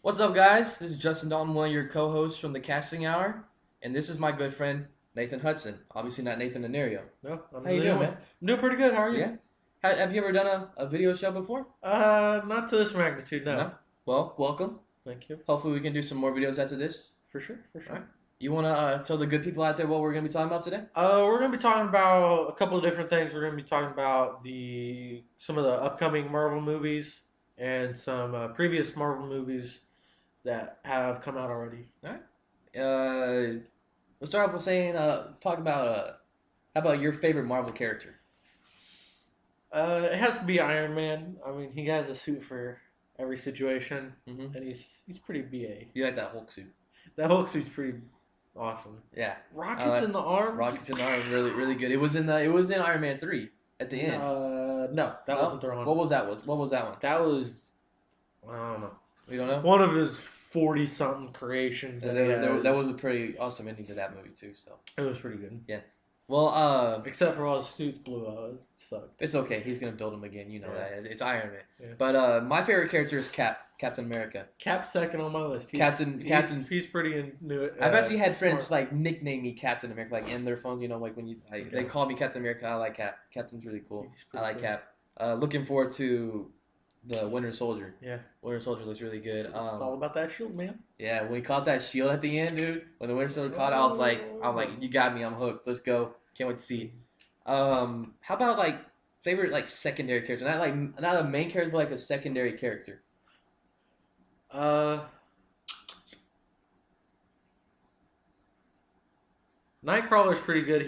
What's up, guys? This is Justin Dalton, one of your co-hosts from the Casting Hour, and this is my good friend Nathan Hudson. Obviously, not Nathan Anerio. No, I'm How you the new doing, one. man? I'm doing pretty good. How are you? Yeah. Have you ever done a video show before? Not to this magnitude, no. No. Well, welcome. Thank you. Hopefully, we can do some more videos after this. For sure, for All sure. right. You want to tell the good people out there what we're going to be talking about today? We're gonna be talking about a couple of different things. We're gonna be talking about some of the upcoming Marvel movies and some previous Marvel movies that have come out already. All right. Let's start off with saying, talk about how about your favorite Marvel character? It has to be Iron Man. I mean, he has a suit for every situation, Mm-hmm. and he's pretty BA. You like that Hulk suit? That Hulk suit's pretty awesome. Yeah. Rockets in the arm. Rockets in the arm, really good. It was in Iron Man 3 at the end. No, that No? wasn't the one. What was that? What was that one? That was, I don't know, You don't know? one of his 40-something creations. That was a pretty awesome ending to that movie too. So, It was pretty good. well, Except for all his suits blew out. It sucked. it's okay. He's gonna build them again. You know Yeah. that. It's Iron Man. Yeah. But my favorite character is Captain America. Cap's second on my list. Captain. He's pretty new. I've actually had friends smart. like nickname me Captain America, like in their phones. You know, like when they call me Captain America. I like Cap. Captain's really cool. He's I pretty like cool. Cap. Looking forward to the Winter Soldier. Yeah. Winter Soldier looks really good. It's all about that shield, man. Yeah, when he caught that shield at the end, dude. When the Winter Soldier caught it, I was like, you got me. I'm hooked. Let's go. Can't wait to see. How about like favorite like secondary character? Not a main character, but like a secondary character. Uh, Nightcrawler's pretty good.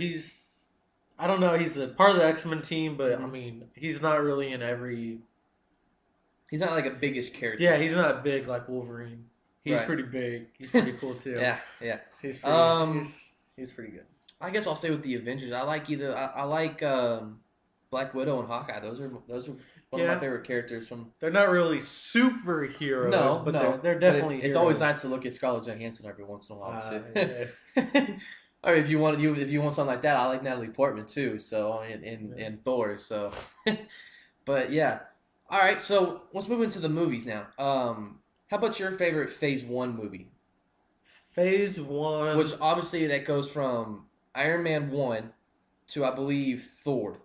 I don't know, he's a part of the X-Men team, but I Mhm. mean, he's not really in every. He's not like a biggish character. Yeah, he's not big like Wolverine. He's Right. pretty big. He's pretty cool too. Yeah. He's pretty. He's pretty good. I guess I'll stay with the Avengers. I like Black Widow and Hawkeye. Those are one of Yeah. my favorite characters from. They're not really superheroes, No, but no, they're but definitely. it's always heroes. nice to look at Scarlett Johansson every once in a while too. Yeah. Or if you want something like that, I like Natalie Portman too. So in Thor. So, but yeah, all right. So let's move into the movies now. How about your favorite Phase 1 movie? Phase 1. Which obviously that goes from Iron Man 1 to I believe Thor.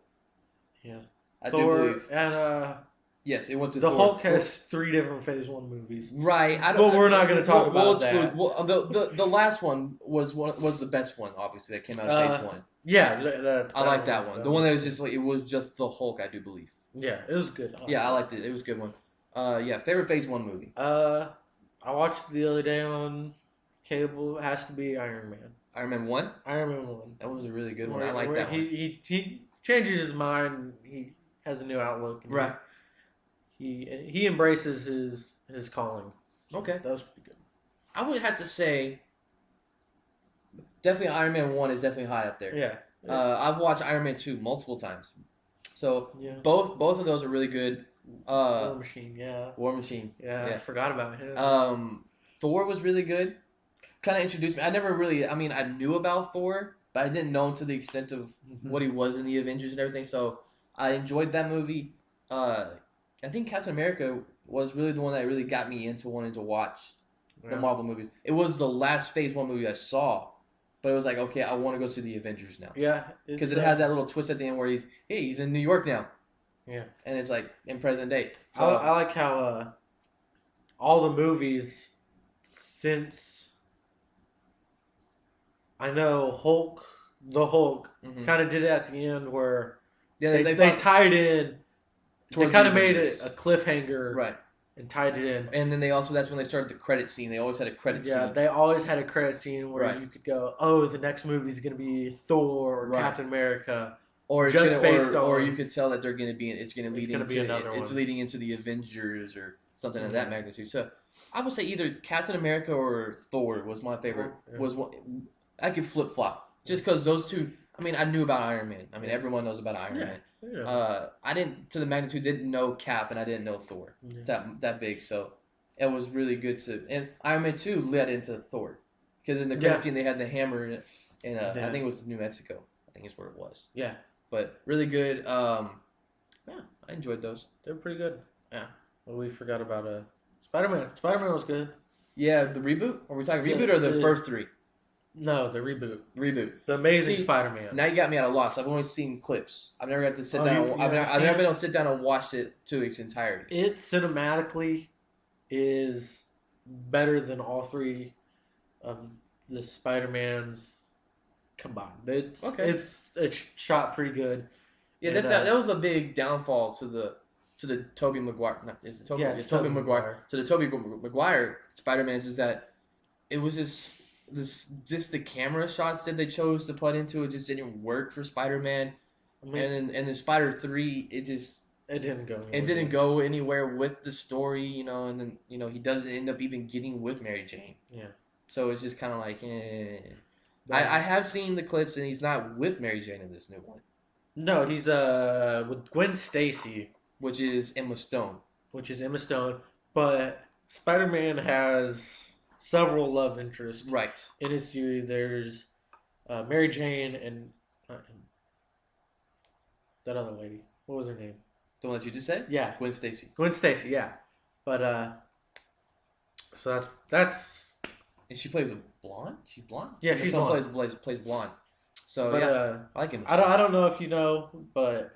Yeah. I Thor do believe. and Yes, it went to the Thor. Hulk has 3 different Phase 1 movies. Right. But we're not gonna talk about that. The last one was the best one, obviously, that came out of Phase 1. Yeah, I like that one. The one that was just like it was just the Hulk, I do believe. Yeah, it was good. Yeah, I liked it. It was a good one. Yeah, favorite Phase 1 movie. I watched it the other day on cable. It has to be Iron Man. Iron Man 1. Iron Man 1. That was a really good one. Where- I like where that one. He changes his mind. He has a new outlook. And Right. He embraces his calling. Okay. That was pretty good. I would have to say, definitely Iron Man 1 is definitely high up there. Yeah. I've watched Iron Man 2 multiple times. So Yeah. both of those are really good. War Machine. Yeah. War Machine. Yeah. I forgot about him. Thor was really good. Kind of introduced me. I never really. I mean, I knew about Thor, but I didn't know him to the extent of what he was in the Avengers and everything. So I enjoyed that movie. I think Captain America was really the one that really got me into wanting to watch the Marvel movies. It was the last Phase 1 movie I saw, but it was like, okay, I want to go see the Avengers now. Yeah. Because it had that little twist at the end where he's in New York now. Yeah. And it's like in present day. I So like how all the movies since I know the Hulk mhm. kind of did it at the end where yeah, they tied in. They towards kind the of made Avengers. it a cliffhanger Right. and tied it in. And then that's when they started the credit scene. They always had a credit Yeah, scene. they always had a credit scene where Right. you could go, oh, the next movie is going to be Thor or Right. Captain America. Or it's just gonna, based or on- you could tell that they're going to be. It's going to lead gonna into be another it's one. leading into the Avengers or something of Mhm. that magnitude. So I would say either Captain America or Thor was my favorite. Yeah. Was one I could flip flop just because those two. I mean, I knew about Iron Man. I mean, everyone knows about Iron Man. Yeah. I didn't to the magnitude didn't know Cap and I didn't know Thor Yeah. that big. So it was really good to and Iron Man 2 led into Thor because in the Yeah. credit scene they had the hammer in Yeah. I think it was New Mexico. I think is where it was. Yeah, But really good. Yeah, I enjoyed those. they're pretty good. Yeah. Well, we forgot about Spider-Man was good. Yeah, the reboot. Are we talking reboot or the first three? No, the reboot. Reboot. The Amazing Spider-Man. Now you got me at a loss. I've only seen clips. I've never got to sit down. I've never been able to sit down and watch it to its entirety. It cinematically is better than all three of the Spider-Mans combined. It's shot pretty good. Yeah, and, that was a big downfall to the Tobey Maguire. Is it Tobey? Yeah, it's Tobey Maguire. To the Tobey Maguire Spider-Mans is that it was just the camera shots that they chose to put into it just didn't work for Spider-Man. I mean, and the Spider 3 it didn't go anywhere. It didn't go anywhere with the story, and then he doesn't end up even getting with Mary Jane. Yeah. So it's just kind of like, I have seen the clips and he's not with Mary Jane in this new one. No, he's with Gwen Stacy, which is Emma Stone. But Spider-Man has several love interests. Right. In his series, there's Mary Jane and that other lady. What was her name? The one that you just said? Yeah. Gwen Stacy. Yeah. But so that's. And she plays a blonde. She's blonde. Yeah, she's blonde. Plays blonde. So but, yeah, I like him. I don't know if you know, but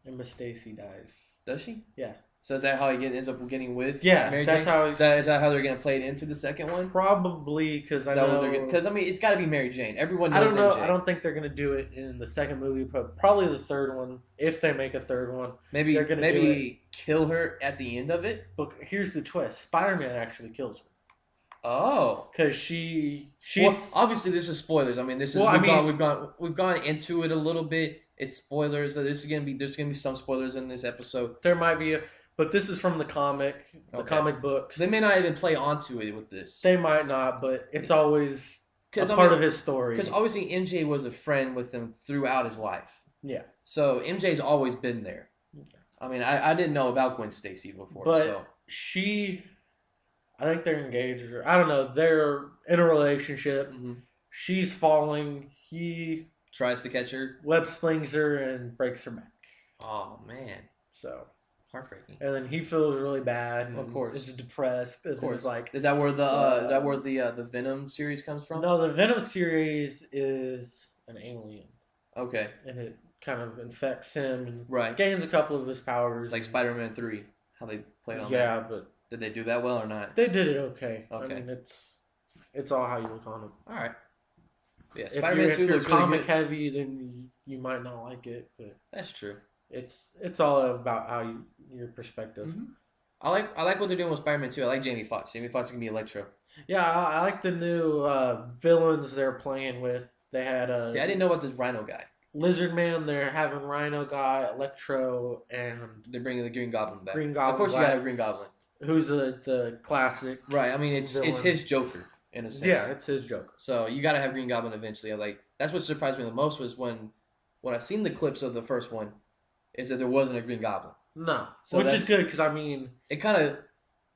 Emma Stacy dies. Does she? Yeah. So is that how he ends up getting with? Yeah, Mary that's Jane? how. Is that how they're gonna play it into the second one? Probably because I know. Because it's got to be Mary Jane. Everyone knows. I don't know. MJ. I don't think they're gonna do it in the second movie, but probably the third one, if they make a third one. Maybe kill her at the end of it. But here's the twist: Spider-Man actually kills her. Oh, because she's obviously this is spoilers. I mean, we've gone into it a little bit. It's spoilers. So there's gonna be some spoilers in this episode. There might be but this is from the comic books. They may not even play onto it with this. They might not, but it's always part of his story. Because obviously MJ was a friend with him throughout his life. Yeah. So MJ's always been there. I mean, I didn't know about Gwen Stacy before, but I think they're engaged. I don't know. They're in a relationship. Mm-hmm. She's falling. He tries to catch her. Web slings her and breaks her back. Oh man. So heartbreaking. And then he feels really bad. And of course. Is depressed. Of course. Is that where the Venom series comes from? No, the Venom series is an alien. Okay. And it kind of infects him and right. gains a couple of his powers. Like Spider-Man 3, how they played on that. Yeah, but did they do that well or not? They did it okay. Okay. I mean, it's all how you look on it. All right. Yeah, Spider-Man 2 looks comic heavy, then you might not like it, but that's true. It's all about how your perspective. Mm-hmm. I like what they're doing with Spider-Man 2. I like Jamie Foxx. Jamie Foxx can be Electro. Yeah, I like the new villains they're playing with. They had I didn't know about this Rhino guy. Lizard Man, they're having Rhino guy, Electro, and they're bringing the Green Goblin back. Green Goblin. Of course, you got a Green Goblin. Who's the classic? Right. I mean, it's his Joker in a sense. Yeah, it's his Joker. So you got to have Green Goblin eventually. That's what surprised me the most was when I seen the clips of the first one, is that there wasn't a Green Goblin. No, so which is good because I mean, it kind of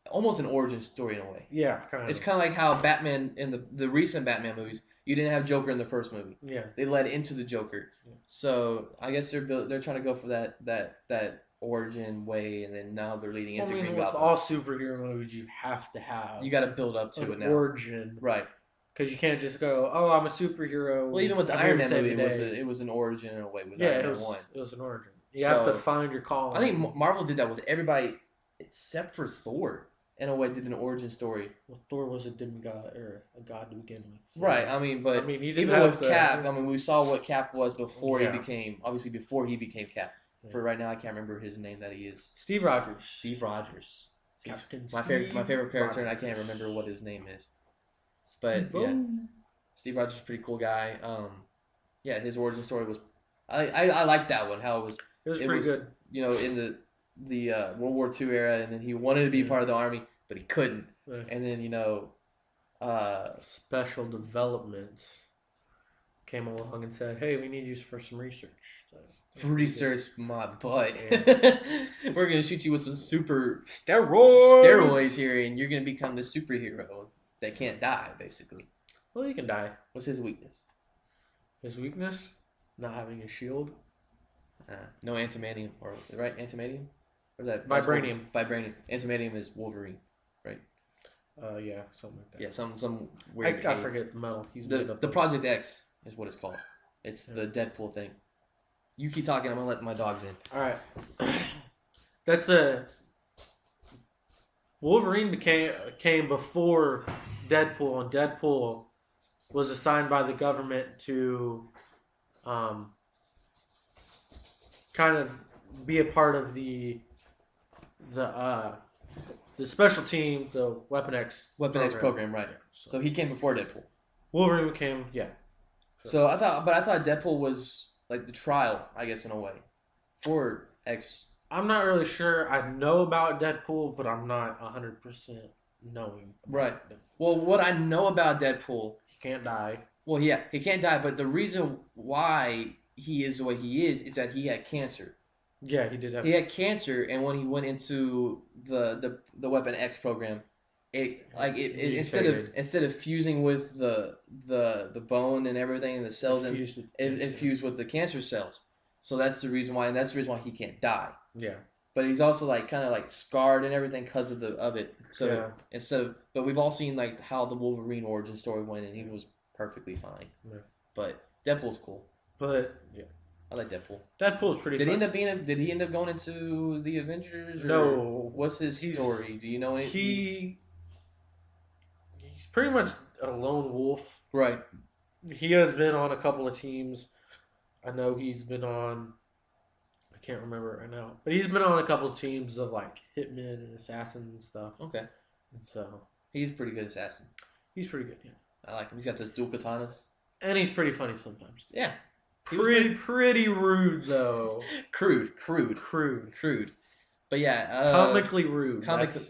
almost an origin story in a way. Yeah, kind of. It's kind of like how Batman in the recent Batman movies, you didn't have Joker in the first movie. Yeah, they led into the Joker. Yeah. So I guess they're trying to go for that origin way, and then now they're leading into Green Goblin. With all superhero movies, you have to have. You got to build up to it now. Origin, right? Because you can't just go, "Oh, I'm a superhero." Well, even with the Iron Man movie, it was an origin in a way. With Iron Man 1. It was an origin. You have to find your calling. I think Marvel did that with everybody except for Thor. In a way, did an origin story. Well, Thor was a demigod or a god to begin with. So. Right. I mean, even with Cap, we saw what Cap was before he became Cap. Yeah. For right now, I can't remember his name that he is. Steve Rogers. Captain my favorite character, and I can't remember what his name is. But Steve Rogers is a pretty cool guy. His origin story was. I liked that one. How it was. It was pretty good. In the World War II era, and then he wanted to be part of the army, but he couldn't. Right. And then special developments came along and said, "Hey, we need you for some research." So, research my butt. Yeah. We're gonna shoot you with some super steroids here, and you're gonna become the superhero that can't die, basically. Well, he can die. What's his weakness? His weakness? Not having a shield. No antimanium, right? Antimanium? Or is that vibranium? Vibranium. Antimanium is Wolverine, right? Yeah, something like that. Yeah, some weird. I forget the metal. He's the Project X is what it's called. It's the Deadpool thing. You keep talking. I'm gonna let my dogs in. All right. That's Wolverine came before Deadpool, and Deadpool was assigned by the government to kind of be a part of the special team, the Weapon X program, right? Yeah, so he came before Deadpool. Wolverine came, yeah. So I thought Deadpool was like the trial, I guess, in a way, for X. I'm not really sure. I know about Deadpool, but I'm not 100% knowing. Right. Well, what I know about Deadpool, he can't die. Well, yeah, he can't die, but the reason why he is the way he is that he had cancer. Yeah, he did have. He had cancer, and when he went into the Weapon X program, it instead of fusing with the bone and everything and the cells, it fused with the cancer cells. So that's the reason why, and that's the reason why he can't die. Yeah. But he's also like kind of like scarred and everything because of it. So but we've all seen like how the Wolverine origin story went, and he was perfectly fine. Yeah. But Deadpool's cool. But yeah, I like Deadpool. Deadpool's pretty. Did he end up going into the Avengers? Or no. What's his story? Do you know anything? He's pretty much a lone wolf. Right. He has been on a couple of teams. I know he's been on. I can't remember right now, but he's been on a couple of teams of like hitmen and assassins and stuff. Okay. And so he's a pretty good assassin. He's pretty good. Yeah. I like him. He's got those dual katanas. And he's pretty funny sometimes. Yeah. Pretty rude though. Crude. But yeah, comically rude.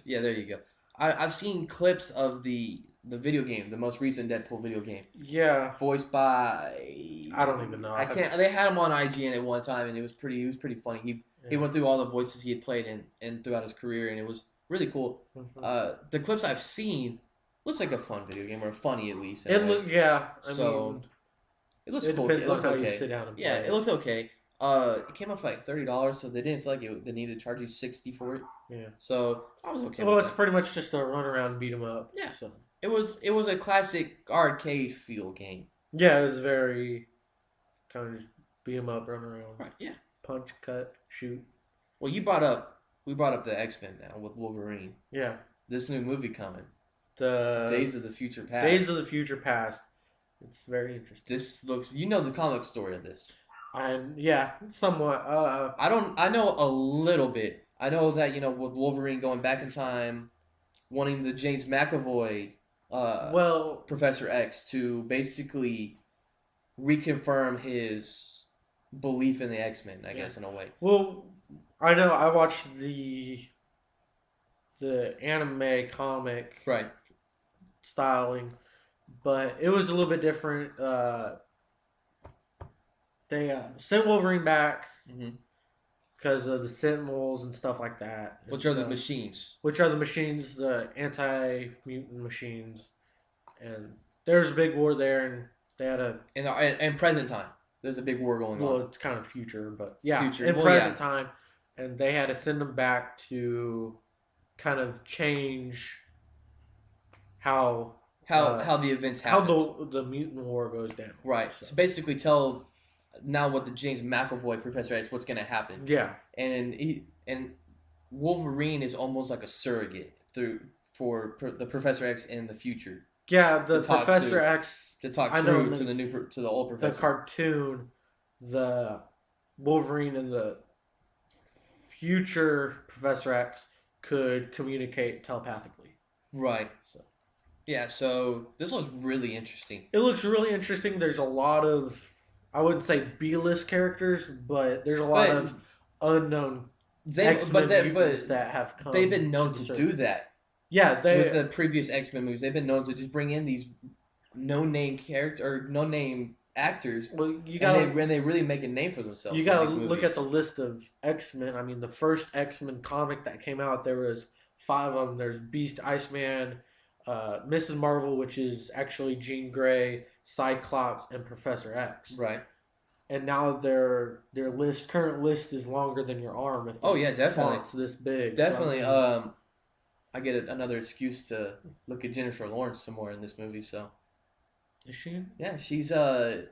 Yeah, there you go. I've seen clips of the video game, the most recent Deadpool video game. Yeah. Voiced by I don't even know. I can't. They had him on IGN at one time, and it was pretty funny. He went through all the voices he had played in throughout his career, and it was really cool. Mm-hmm. The clips I've seen looks like a fun video game, or funny at least. It looks it looks cool. It looks okay. You sit down and play it looks okay. It came up for like $30, so they didn't feel like they needed to charge you $60 for it. Yeah. So I was okay. Well, it's pretty much just a run around and beat 'em up. Yeah. So it was a classic arcade feel game. Yeah, it was very kind of just beat 'em up, run around. Right. Yeah. Punch, cut, shoot. Well, we brought up the X-Men now with Wolverine. Yeah. This new movie coming. The Days of the Future Past. Days of the Future Past. It's very interesting. This looks. You know the comic story of this. Somewhat. I know a little bit. I know that with Wolverine going back in time, wanting the James McAvoy, Professor X to basically reconfirm his belief in the X-Men. I guess in a way. Well, I know. I watched the anime comic styling. But it was a little bit different. They sent Wolverine back because of the Sentinels and stuff like that. Which are the machines? Which are the machines, the anti-mutant machines. And there was a big war there, and they had a... In present time, there's a big war going on. Well, it's kind of future, but yeah, present time. And they had to send them back to kind of change how the events happen. How the mutant war goes down. Right. So basically tell now what the James McAvoy Professor X, what's going to happen. Yeah. And Wolverine is almost like a surrogate for the Professor X in the future. Yeah, the Professor X to talk through to the old Professor. The cartoon, the Wolverine and the future Professor X could communicate telepathically. Right. Yeah, so this looks really interesting. It looks really interesting. There's a lot of, I wouldn't say B-list characters, but there's a lot of unknown X-Men mutants that have come. They've been known to do that. Yeah, with the previous X-Men movies, they've been known to just bring in these no-name actors. Well, and they really make a name for themselves. You got to look at the list of X-Men. I mean, the first X-Men comic that came out, there was 5 of them. There's Beast, Iceman, Mrs. Marvel, which is actually Jean Grey, Cyclops, and Professor X. Right. And now their current list is longer than your arm. Definitely. It's this big. Definitely. So, I get another excuse to look at Jennifer Lawrence some more in this movie. So Is she? yeah, she's the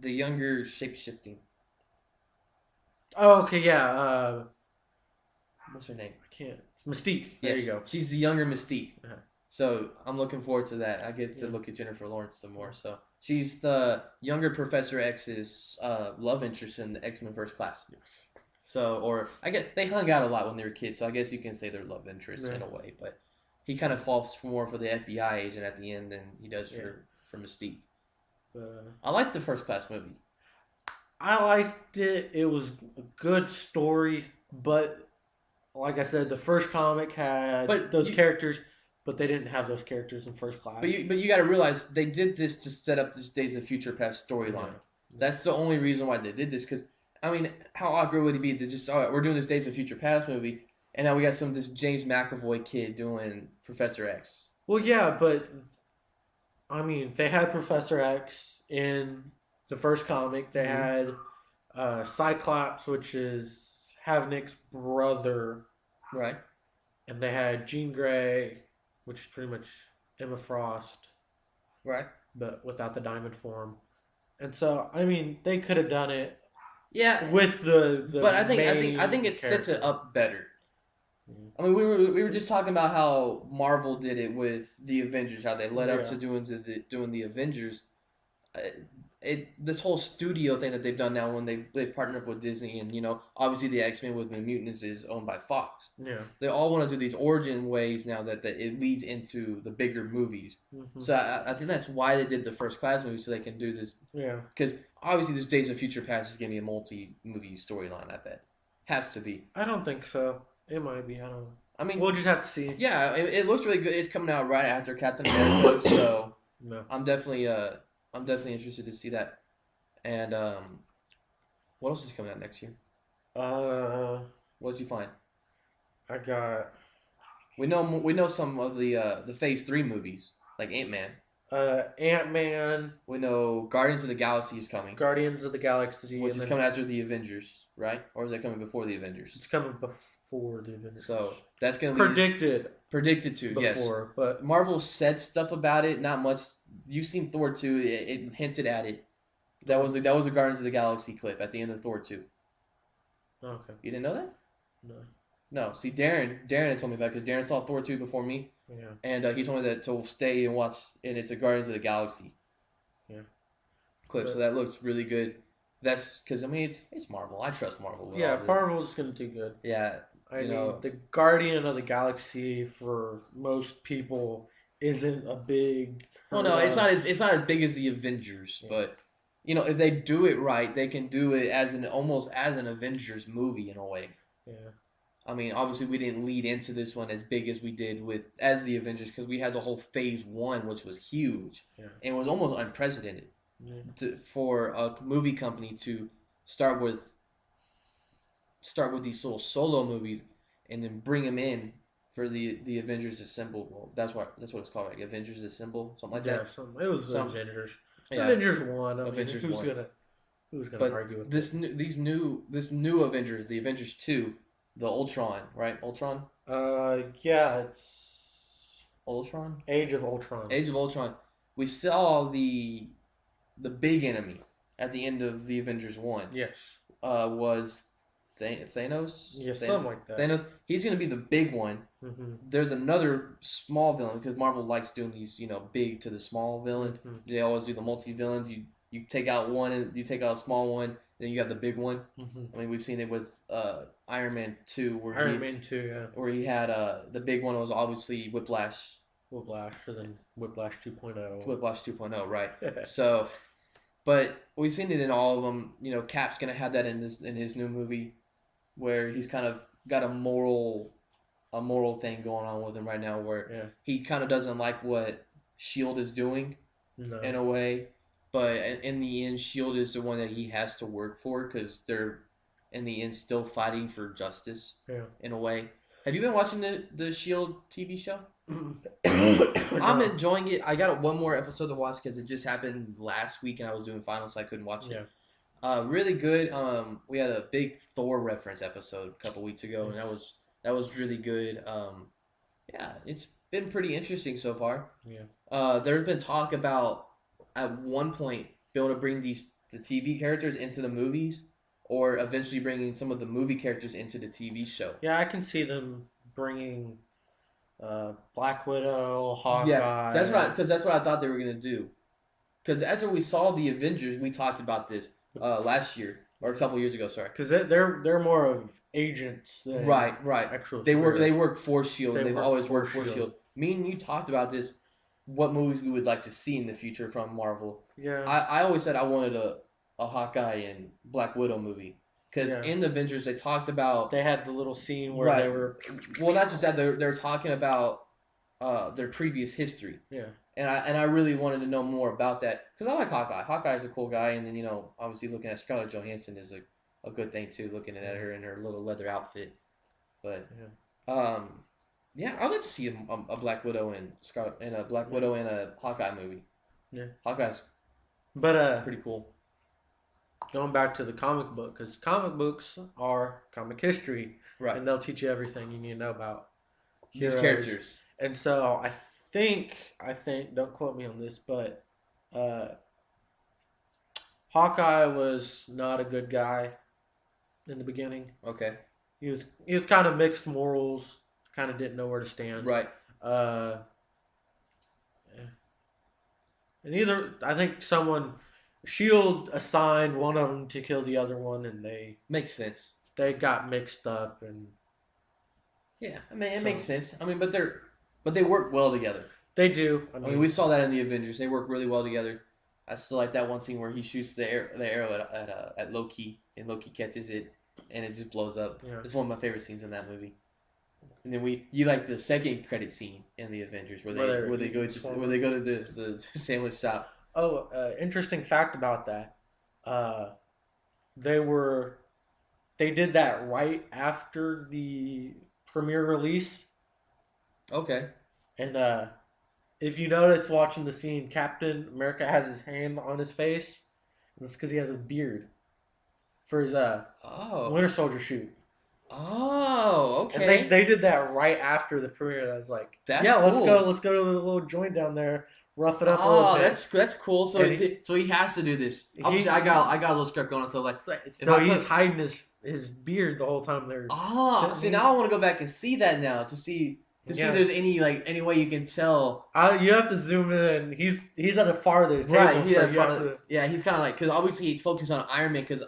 younger shapeshifting. Oh, okay, yeah. What's her name? I can't. It's Mystique. There Yes, you go. she's the younger Mystique. Uh-huh. So I'm looking forward to that. I get to look at Jennifer Lawrence some more. So she's the younger Professor X's love interest in the X-Men First Class. So, or I guess they hung out a lot when they were kids. So I guess you can say they're love interests in a way. But he kind of falls more for the FBI agent at the end than he does for Mystique. I liked the First Class movie. I liked it. It was a good story, but like I said, the first comic had those characters, but they didn't have those characters in First Class. But you got to realize they did this to set up this Days of Future Past storyline. Yeah. That's the only reason why they did this. Because I mean, how awkward would it be to just we're doing this Days of Future Past movie, and now we got this James McAvoy kid doing Professor X. Well, yeah, but I mean, they had Professor X in the first comic. They had Cyclops, which is Havnik's brother. Right. And they had Jean Grey, which is pretty much Emma Frost. Right. But without the diamond form. And so, I mean, they could have done it. Yeah. With the but I think it sets it up better. I mean, we were just talking about how Marvel did it with the Avengers, how they led up to doing the Avengers. This whole studio thing that they've done now when they've partnered up with Disney, and obviously the X-Men with the Mutants is owned by Fox. Yeah, they all want to do these origin ways now that it leads into the bigger movies. Mm-hmm. So I think that's why they did the First Class movie, so they can do this. Yeah, because obviously this Days of Future Past is gonna be a multi-movie storyline. I bet has to be. I don't think so. It might be. I don't know. I mean, we'll just have to see. Yeah, it looks really good. It's coming out right after Captain America, so I'm definitely interested to see that. And what else is coming out next year? What did you find? I got. We know some of the Phase 3 movies like Ant-Man. Ant-Man. We know Guardians of the Galaxy is coming. Guardians of the Galaxy, which is coming after the Avengers, right? Or is that coming before the Avengers? It's coming before the Avengers. So that's gonna be predicted to. Yes, but Marvel said stuff about it. Not much. You've seen Thor 2. It hinted at it. That was a Guardians of the Galaxy clip at the end of Thor 2. Okay. You didn't know that? No. No. See, Darren had told me about it because Darren saw Thor 2 before me. Yeah. And he told me that to stay and watch, and it's a Guardians of the Galaxy. Yeah. Clip. So that looks really good. That's because I mean it's Marvel. I trust Marvel. Yeah, Marvel's gonna do good. Yeah. I mean, the Guardian of the Galaxy for most people isn't a big. Well, no, it's not as big as the Avengers, but if they do it right, they can do it almost as an Avengers movie in a way. Yeah. I mean, obviously we didn't lead into this one as big as we did as the Avengers because we had the whole Phase 1, which was huge and was almost unprecedented for a movie company to start with these little solo movies and then bring them in for the Avengers Assemble. Well, that's what it's called, like Avengers Assemble, something like that. Yeah, it was Avengers. Yeah. Avengers 1. Avengers 1. Who's gonna argue with this new Avengers, the Avengers 2, the Ultron, right? Ultron? Yeah, it's Ultron? Age of Ultron. Age of Ultron. We saw the big enemy at the end of the Avengers 1. Yes. Was Thanos? Yeah, something like that. Thanos. He's going to be the big one. Mm-hmm. There's another small villain because Marvel likes doing these, big to the small villain. Mm-hmm. They always do the multi-villains. You take out one and you take out a small one, then you got the big one. Mm-hmm. I mean, we've seen it with Iron Man 2. Where he had the big one was obviously Whiplash. And then Whiplash 2.0. Whiplash 2.0, right. So, but we've seen it in all of them. Cap's going to have that in his new movie where he's kind of got a moral thing going on with him right now where he kind of doesn't like what S.H.I.E.L.D. is doing in a way. But in the end, S.H.I.E.L.D. is the one that he has to work for because they're, in the end, still fighting for justice in a way. Have you been watching the S.H.I.E.L.D. TV show? I'm enjoying it. I got one more episode to watch because it just happened last week and I was doing finals, so I couldn't watch it. Really good. We had a big Thor reference episode a couple weeks ago, and that was That was really good. Yeah, it's been pretty interesting so far. Yeah. There's been talk about at one point being able to bring the TV characters into the movies, or eventually bringing some of the movie characters into the TV show. Yeah, I can see them bringing Black Widow, Yeah, Hawkeye. that's what I thought they were gonna do. Because after we saw the Avengers, we talked about this last year or a couple years ago. Sorry. Because they're more of agents than Right, right. actual. They work for Shield. They They've work always for worked for S.H.I.E.L.D.. Shield. Me and you talked about this. What movies we would like to see in the future from Marvel. Yeah. I always said I wanted a Hawkeye and Black Widow movie. Because Yeah. in the Avengers, they talked about... They had the little scene where Right. they were. Well, not just that. They're talking about their previous history. Yeah. And I really wanted to know more about that. Because I like Hawkeye. Hawkeye's a cool guy. And then, obviously looking at Scarlett Johansson is a good thing, too. Looking at her in her little leather outfit. But... Yeah, I'd like to see a Black Widow and a Black Widow and a Hawkeye movie. Yeah. Hawkeye's But pretty cool. going back to the comic book, because comic books are comic history, Right. and they'll teach you everything you need to know about These heroes. characters. And so I think, don't quote me on this, but Hawkeye was not a good guy in the beginning. Okay. He was kind of mixed morals, kind of didn't know where to stand. Right. Yeah. And I think Shield assigned one of them to kill the other one, and Makes sense. they got mixed up, and Yeah, I mean it makes sense. I mean, but they work well together. they do. I mean, we saw that in the Avengers. They work really well together. I still like that one scene where he shoots the arrow at Loki, and Loki catches it, and it just blows up. Yeah. It's one of my favorite scenes in that movie. And then you like the second credit scene in the Avengers where they go to the sandwich shop. Oh, interesting fact about that. They did that right after the premiere release, Okay. and if you notice watching the scene, Captain America has his hand on his face, and that's because he has a beard for his Winter Soldier shoot. Oh, okay. And they did that right after the premiere. I was like, That's yeah, cool. let's go to the little joint down there, rough it up a little bit. that's cool. So And he has to do this. Obviously, I got a little script going on. So like, So he's hiding his beard the whole time there. see, now I want to go back and see that now to see if there's any way you can tell. You have to zoom in. He's at a farther table. Right. So He's kind of like, because obviously he's focused on Iron Man because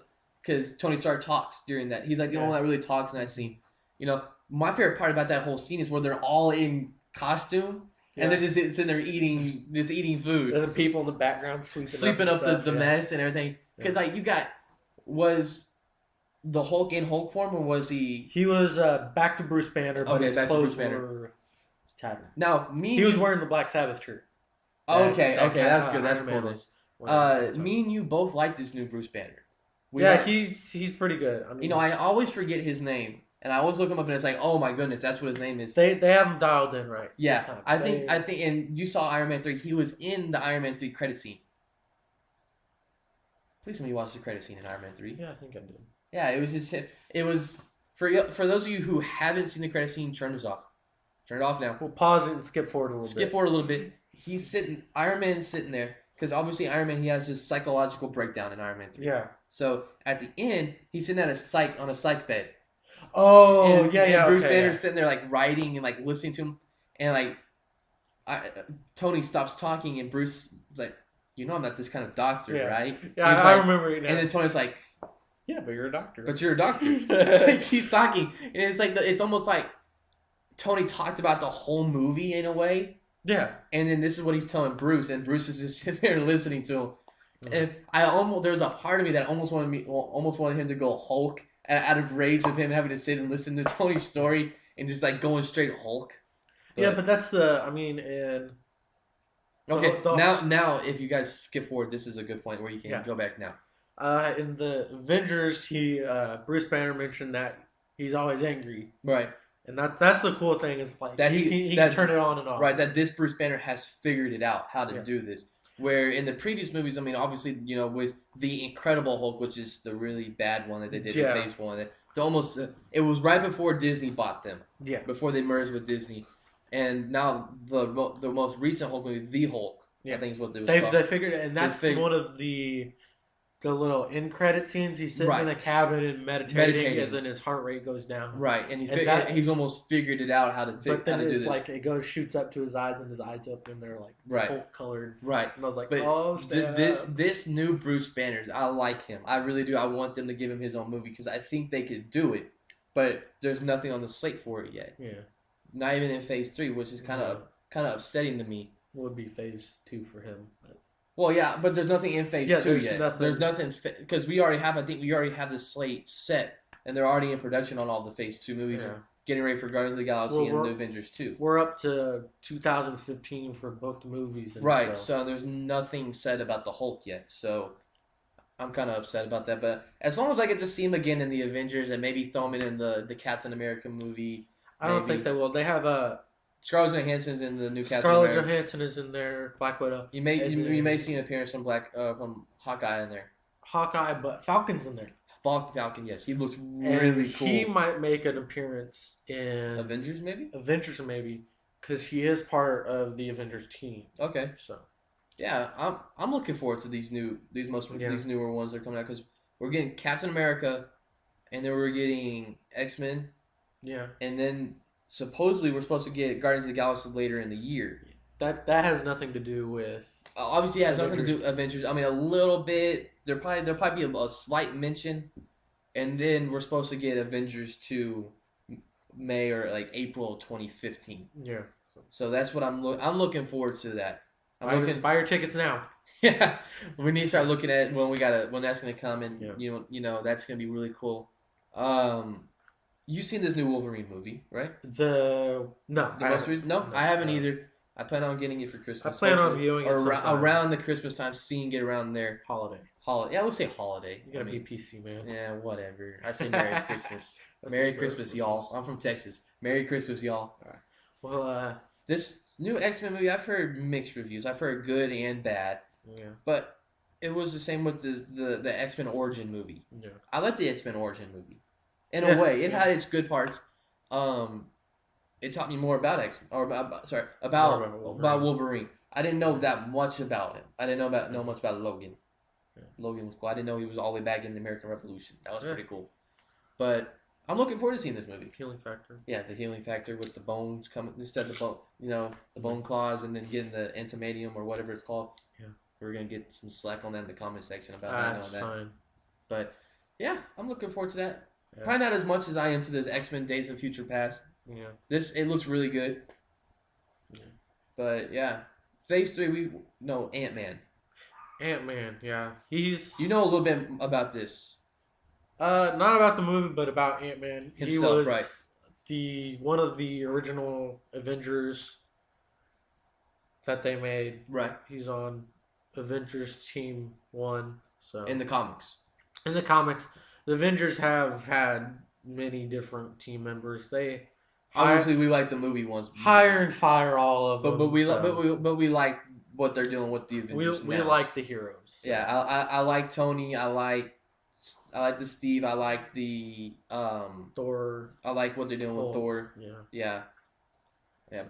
Tony Stark talks during that. He's like the only one that really talks in that scene. My favorite part about that whole scene is where they're all in costume and they're just sitting there eating food. And the people in the background sweeping up stuff, the mess and everything. Because was the Hulk in Hulk form, or was he? He was back to Bruce Banner, but his clothes were tattered. Now he was wearing the Black Sabbath shirt. Okay, that's good. That's cool. Me and you both like this new Bruce Banner. He's pretty good. I mean, I always forget his name, and I always look him up, and it's like, oh my goodness, that's what his name is. They have him dialed in right. Yeah, I think, and you saw Iron Man 3. He was in the Iron Man 3 credit scene. Please let me watch the credit scene in Iron Man 3. Yeah, I think I did. Yeah, it was just him. It was for those of you who haven't seen the credit scene, turn this off. Turn it off now. We'll pause it and skip forward a little bit. Skip forward a little bit. Iron Man's sitting there. Because obviously Iron Man, he has this psychological breakdown in Iron Man 3. Yeah. So at the end, he's sitting at on a psych bed. Oh, and Bruce Banner's sitting there like writing and like listening to him. And like Tony stops talking and Bruce is like, I'm not this kind of doctor, right? Yeah, I remember it now. And then Tony's like, yeah, but you're a doctor. But you're a doctor. So he keeps talking. And it's like it's almost like Tony talked about the whole movie in a way. Yeah. And then this is what he's telling Bruce, and Bruce is just sitting there listening to him. Mm-hmm. And there was a part of me that almost wanted him to go Hulk out of rage of him having to sit and listen to Tony's story and just like going straight Hulk. But that's now if you guys skip forward, this is a good point where you can go back now. In the Avengers, Bruce Banner mentioned that he's always angry. Right. And that's the cool thing is like that he can turn it on and off. Right, that this Bruce Banner has figured it out how to do this. Where in the previous movies, I mean, obviously, with the Incredible Hulk, which is the really bad one that they did in Phase 1, it was right before Disney bought them, Yeah. before they merged with Disney, and now the most recent Hulk movie, The Hulk, I Yeah. think is what it was They called. figured it, and that's one of the little end credit scenes. He's sitting in a cabin and meditating, and then his heart rate goes down. Right, and he's almost figured it out how to but then how to do it's this. like it shoots up to his eyes, and his eyes open, and they're like Hulk colored. Right, and I was like, but oh, this new Bruce Banner, I like him. I really do. I want them to give him his own movie because I think they could do it, but there's nothing on the slate for it yet. Yeah, not even in Phase 3, which is kind of upsetting to me. Would be Phase 2 for him. But. Well, yeah, but there's nothing in Phase 2 yet. There's nothing because we already have the slate set, and they're already in production on all the Phase 2 movies, getting ready for Guardians of the Galaxy and the Avengers 2. We're up to 2015 for booked movies. Right, so there's nothing said about the Hulk yet. So I'm kind of upset about that. But as long as I get to see him again in the Avengers and maybe throw him in the Captain America movie, I don't think they will. They have a. Scarlett Johansson's in the new Captain America. Scarlett Johansson is in there. Black Widow. You may see an appearance from Hawkeye in there. Hawkeye, but Falcon's in there. Falcon, yes, he looks really cool. He might make an appearance in Avengers, maybe. Because he is part of the Avengers team. Okay, so yeah, I'm looking forward to these newer ones that are coming out because we're getting Captain America, and then we're getting X-Men. Yeah, and then. Supposedly, we're supposed to get Guardians of the Galaxy later in the year. That has nothing to do with. Obviously, it has nothing to do with Avengers. I mean, a little bit. There'll probably be a slight mention, and then we're supposed to get Avengers 2 May or like April 2015. Yeah. So that's what I'm looking forward to. That buy your tickets now. Yeah, we need to start looking at when that's gonna come, and you know that's gonna be really cool. You've seen this new Wolverine movie, right? No, most recent? No, I haven't either. I plan on getting it for Christmas. I plan on viewing it around the Christmas time, seeing it around there. Holiday. Yeah, I would say holiday. You gotta be PC, man. Yeah, whatever. I say Merry Christmas. Merry Christmas, y'all. I'm from Texas. Merry Christmas, y'all. All right. Well, this new X-Men movie, I've heard mixed reviews. I've heard good and bad. Yeah. But it was the same with the X-Men Origin movie. Yeah. I like the X-Men Origin movie. In a way, it had its good parts. It taught me more about about Wolverine. I didn't know that much about him. I didn't know much about Logan. Yeah. Logan was cool. I didn't know he was all the way back in the American Revolution. That was pretty cool. But I'm looking forward to seeing this movie. Healing factor. Yeah, the healing factor with the bones coming. Instead of the bone claws, and then getting the antimadium or whatever it's called. Yeah, we're gonna get some slack on that in the comment section about that. Fine. But yeah, I'm looking forward to that. Yeah. Probably not as much as I am to this X-Men Days of Future Past. Yeah. It looks really good. Yeah. But yeah. Phase 3 Ant-Man. Ant-Man, yeah. He's You know a little bit about this. Not about the movie, but about Ant-Man. Himself, he was right. One of the original Avengers that they made. Right. He's on Avengers Team 1. So in the comics. The Avengers have had many different team members. They obviously we like the movie ones. Hire and fire all of them. But we like what they're doing with the Avengers. We like the heroes. So. Yeah, I like Tony. I like the Steve. I like the Thor. I like what they're doing with Thor. Yeah.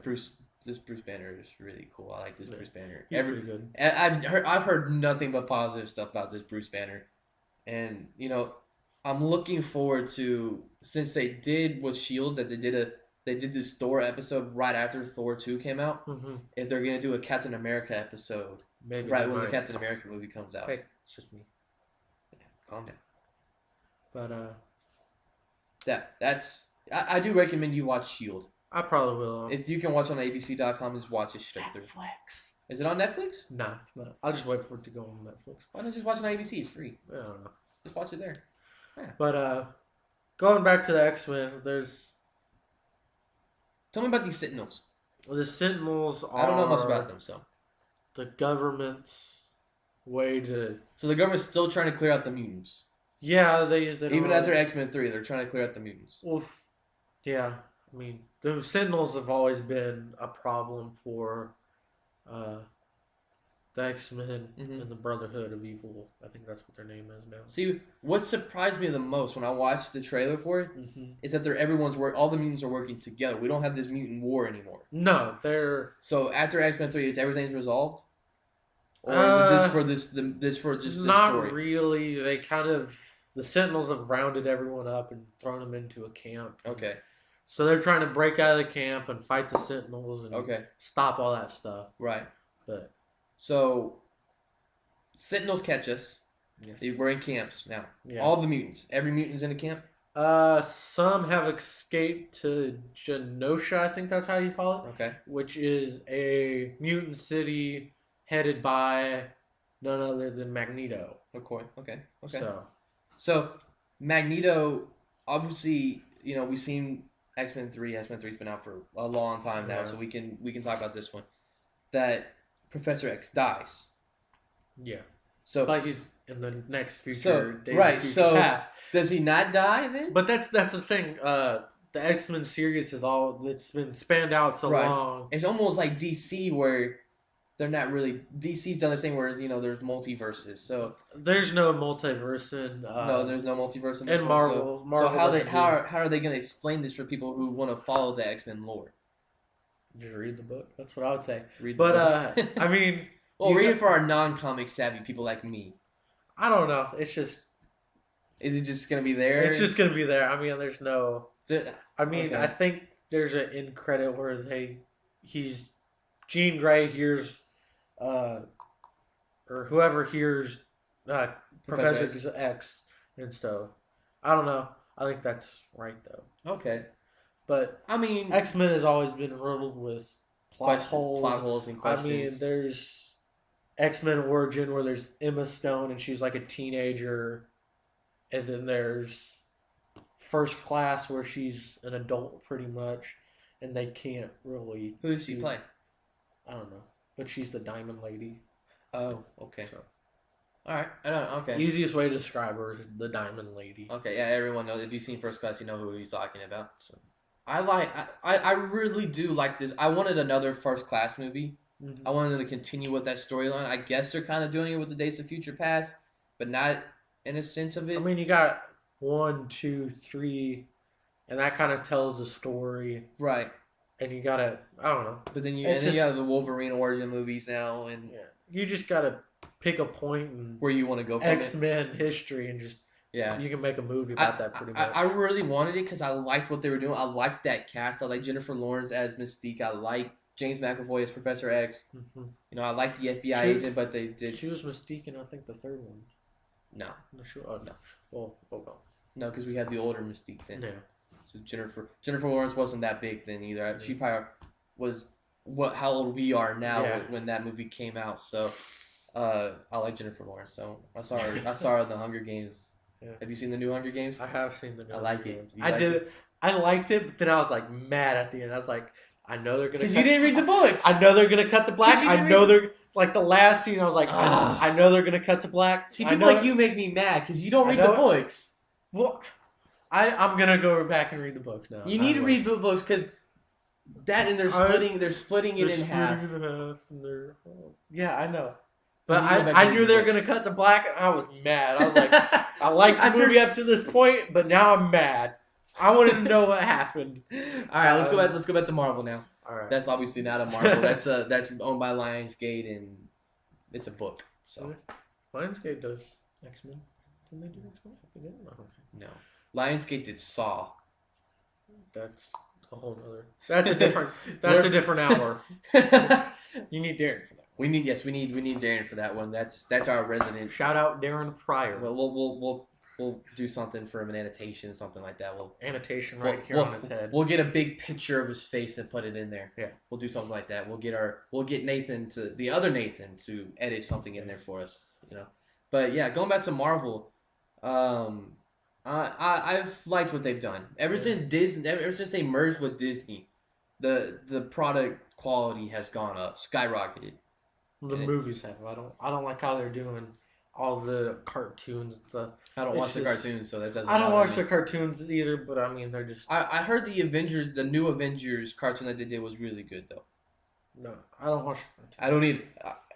Bruce. This Bruce Banner is really cool. I like this Bruce Banner. He's pretty good. I've heard nothing but positive stuff about this Bruce Banner, and I'm looking forward to, since they did with Shield, that they did this Thor episode right after Thor 2 came out. Mm-hmm. If they're gonna do a Captain America episode, maybe right when the Captain America movie comes out. Hey, it's just me. Yeah, calm down. But that's I do recommend you watch Shield. I probably will. You can watch on ABC.com. Just watch it straight through. Netflix. Is it on Netflix? Nah, it's not. I'll just wait for it to go on Netflix. Why not just watch it on ABC? It's free. I don't know. Just watch it there. Yeah. But going back to the X-Men, Tell me about these Sentinels. The Sentinels are... I don't know much about them, so... The government's way to... So the government's still trying to clear out the mutants. Yeah, they even after X-Men 3, they're trying to clear out the mutants. Well, yeah. I mean, the Sentinels have always been a problem for The X-Men Mhm. and the Brotherhood of Evil. I think that's what their name is now. See, what surprised me the most when I watched the trailer for it is that all the mutants are working together. We don't have this mutant war anymore. No, they're So after X-Men 3, everything's resolved, or is it just uh for this not story? really. They kind of the Sentinels have rounded everyone up and thrown them into a camp. Okay. So they're trying to break out of the camp and fight the Sentinels and Okay. stop all that stuff. Right. But So Sentinels catch us. yes. We're in camps now. Yeah. All the mutants. Every mutant's in a camp. Some have escaped to Genosha, I think that's how you call it. Okay. Which is a mutant city headed by none other than Magneto. Okay. Okay. Okay. So Magneto, obviously, we've seen X-Men 3. X-Men 3's been out for a long time now, Yeah. so we can talk about this one. That Professor X dies. yeah. So Like he's in the next future. So does he not die then? But that's the thing. The X-Men series it's been spanned out so long. It's almost like DC where they're not really. DC's done the same, whereas there's multiverses. So there's no multiverse in. No, there's no multiverse in this one. Marvel. So how are they going to explain this for people who want to follow the X-Men lore? Just read the book. That's what I would say. Read the book. I mean, well, read it for our non-comic savvy people like me. I don't know. It's just. Is it just going to be there? It's just going to be there. I mean, there's no. I mean, Okay. I think there's an end credit where Jean Grey hears, or whoever hears, Professor X and stuff. I don't know. I think that's right though. Okay. But I mean, X-Men has always been riddled with plot holes and questions. I mean, there's X-Men Origin where there's Emma Stone and she's like a teenager, and then there's First Class where she's an adult pretty much, and they can't really. Who does she play? I don't know, but she's the Diamond Lady. Oh, okay. So, all right, I don't. Okay. easiest way to describe her is the Diamond Lady. Okay, yeah, everyone knows. If you've seen First Class, you know who he's talking about. So, I really do like this. I wanted another First Class movie. Mm-hmm. I wanted them to continue with that storyline. I guess they're kind of doing it with the Days of Future Past, but not in a sense of it. I mean, you got 1, 2, 3, and that kind of tells a story, right? And you gotta, I don't know. But then you have the Wolverine origin movies now, and you just gotta pick a point and where you want to go from X-Men history and just you can make a movie about that pretty much. I really wanted it because I liked what they were doing. I liked that cast. I like Jennifer Lawrence as Mystique. I like James McAvoy as Professor X. Mm-hmm. I like the FBI agent, but they did. She was Mystique in I think the third one. No. No. Well, no, because we had the older Mystique then. Yeah. So Jennifer Lawrence wasn't that big then either. Yeah. She probably was how old we are now when that movie came out. So I like Jennifer Lawrence. So I saw her in the Hunger Games. Yeah. Have you seen the new Hunger Games? I have seen the new Hunger Games. I did. I liked it, but then I was like mad at the end. I was like, I know they're gonna. Because you didn't read the books. I know they're gonna cut to black. I know they're like the last scene. I was like, I know they're gonna cut to black. See, people like you make me mad because you don't read the books. Well, I'm gonna go back and read the books now. You need to read the books because that and they're splitting it in half. Yeah, I know. But I knew they were gonna cut to black, and I was mad. I was like, I liked the movie up to this point, but now I'm mad. I wanted to know what happened. All right, let's go back. Let's go back to Marvel now. All right. That's obviously not a Marvel. that's owned by Lionsgate, and it's a book. So Lionsgate does X-Men. Didn't they do X-Men? No. Lionsgate did Saw. That's a whole other. That's a different. That's a different hour. You need Darren for that. We need Darren for that one. That's our resident. Shout out Darren Pryor. Well, we'll do something for him, an annotation, something like that. Annotation here on his head. We'll get a big picture of his face and put it in there. Yeah. We'll do something like that. We'll get Nathan the other Nathan to edit something in there for us. But yeah, going back to Marvel, I've liked what they've done ever since Disney. Ever since they merged with Disney, the product quality has gone up, skyrocketed. The movies have. I don't like how they're doing all the cartoons and stuff. I don't watch the cartoons, so that doesn't. I don't watch the cartoons either, but I mean they're just. I heard the new Avengers cartoon that they did was really good though. No, I don't watch. I don't either.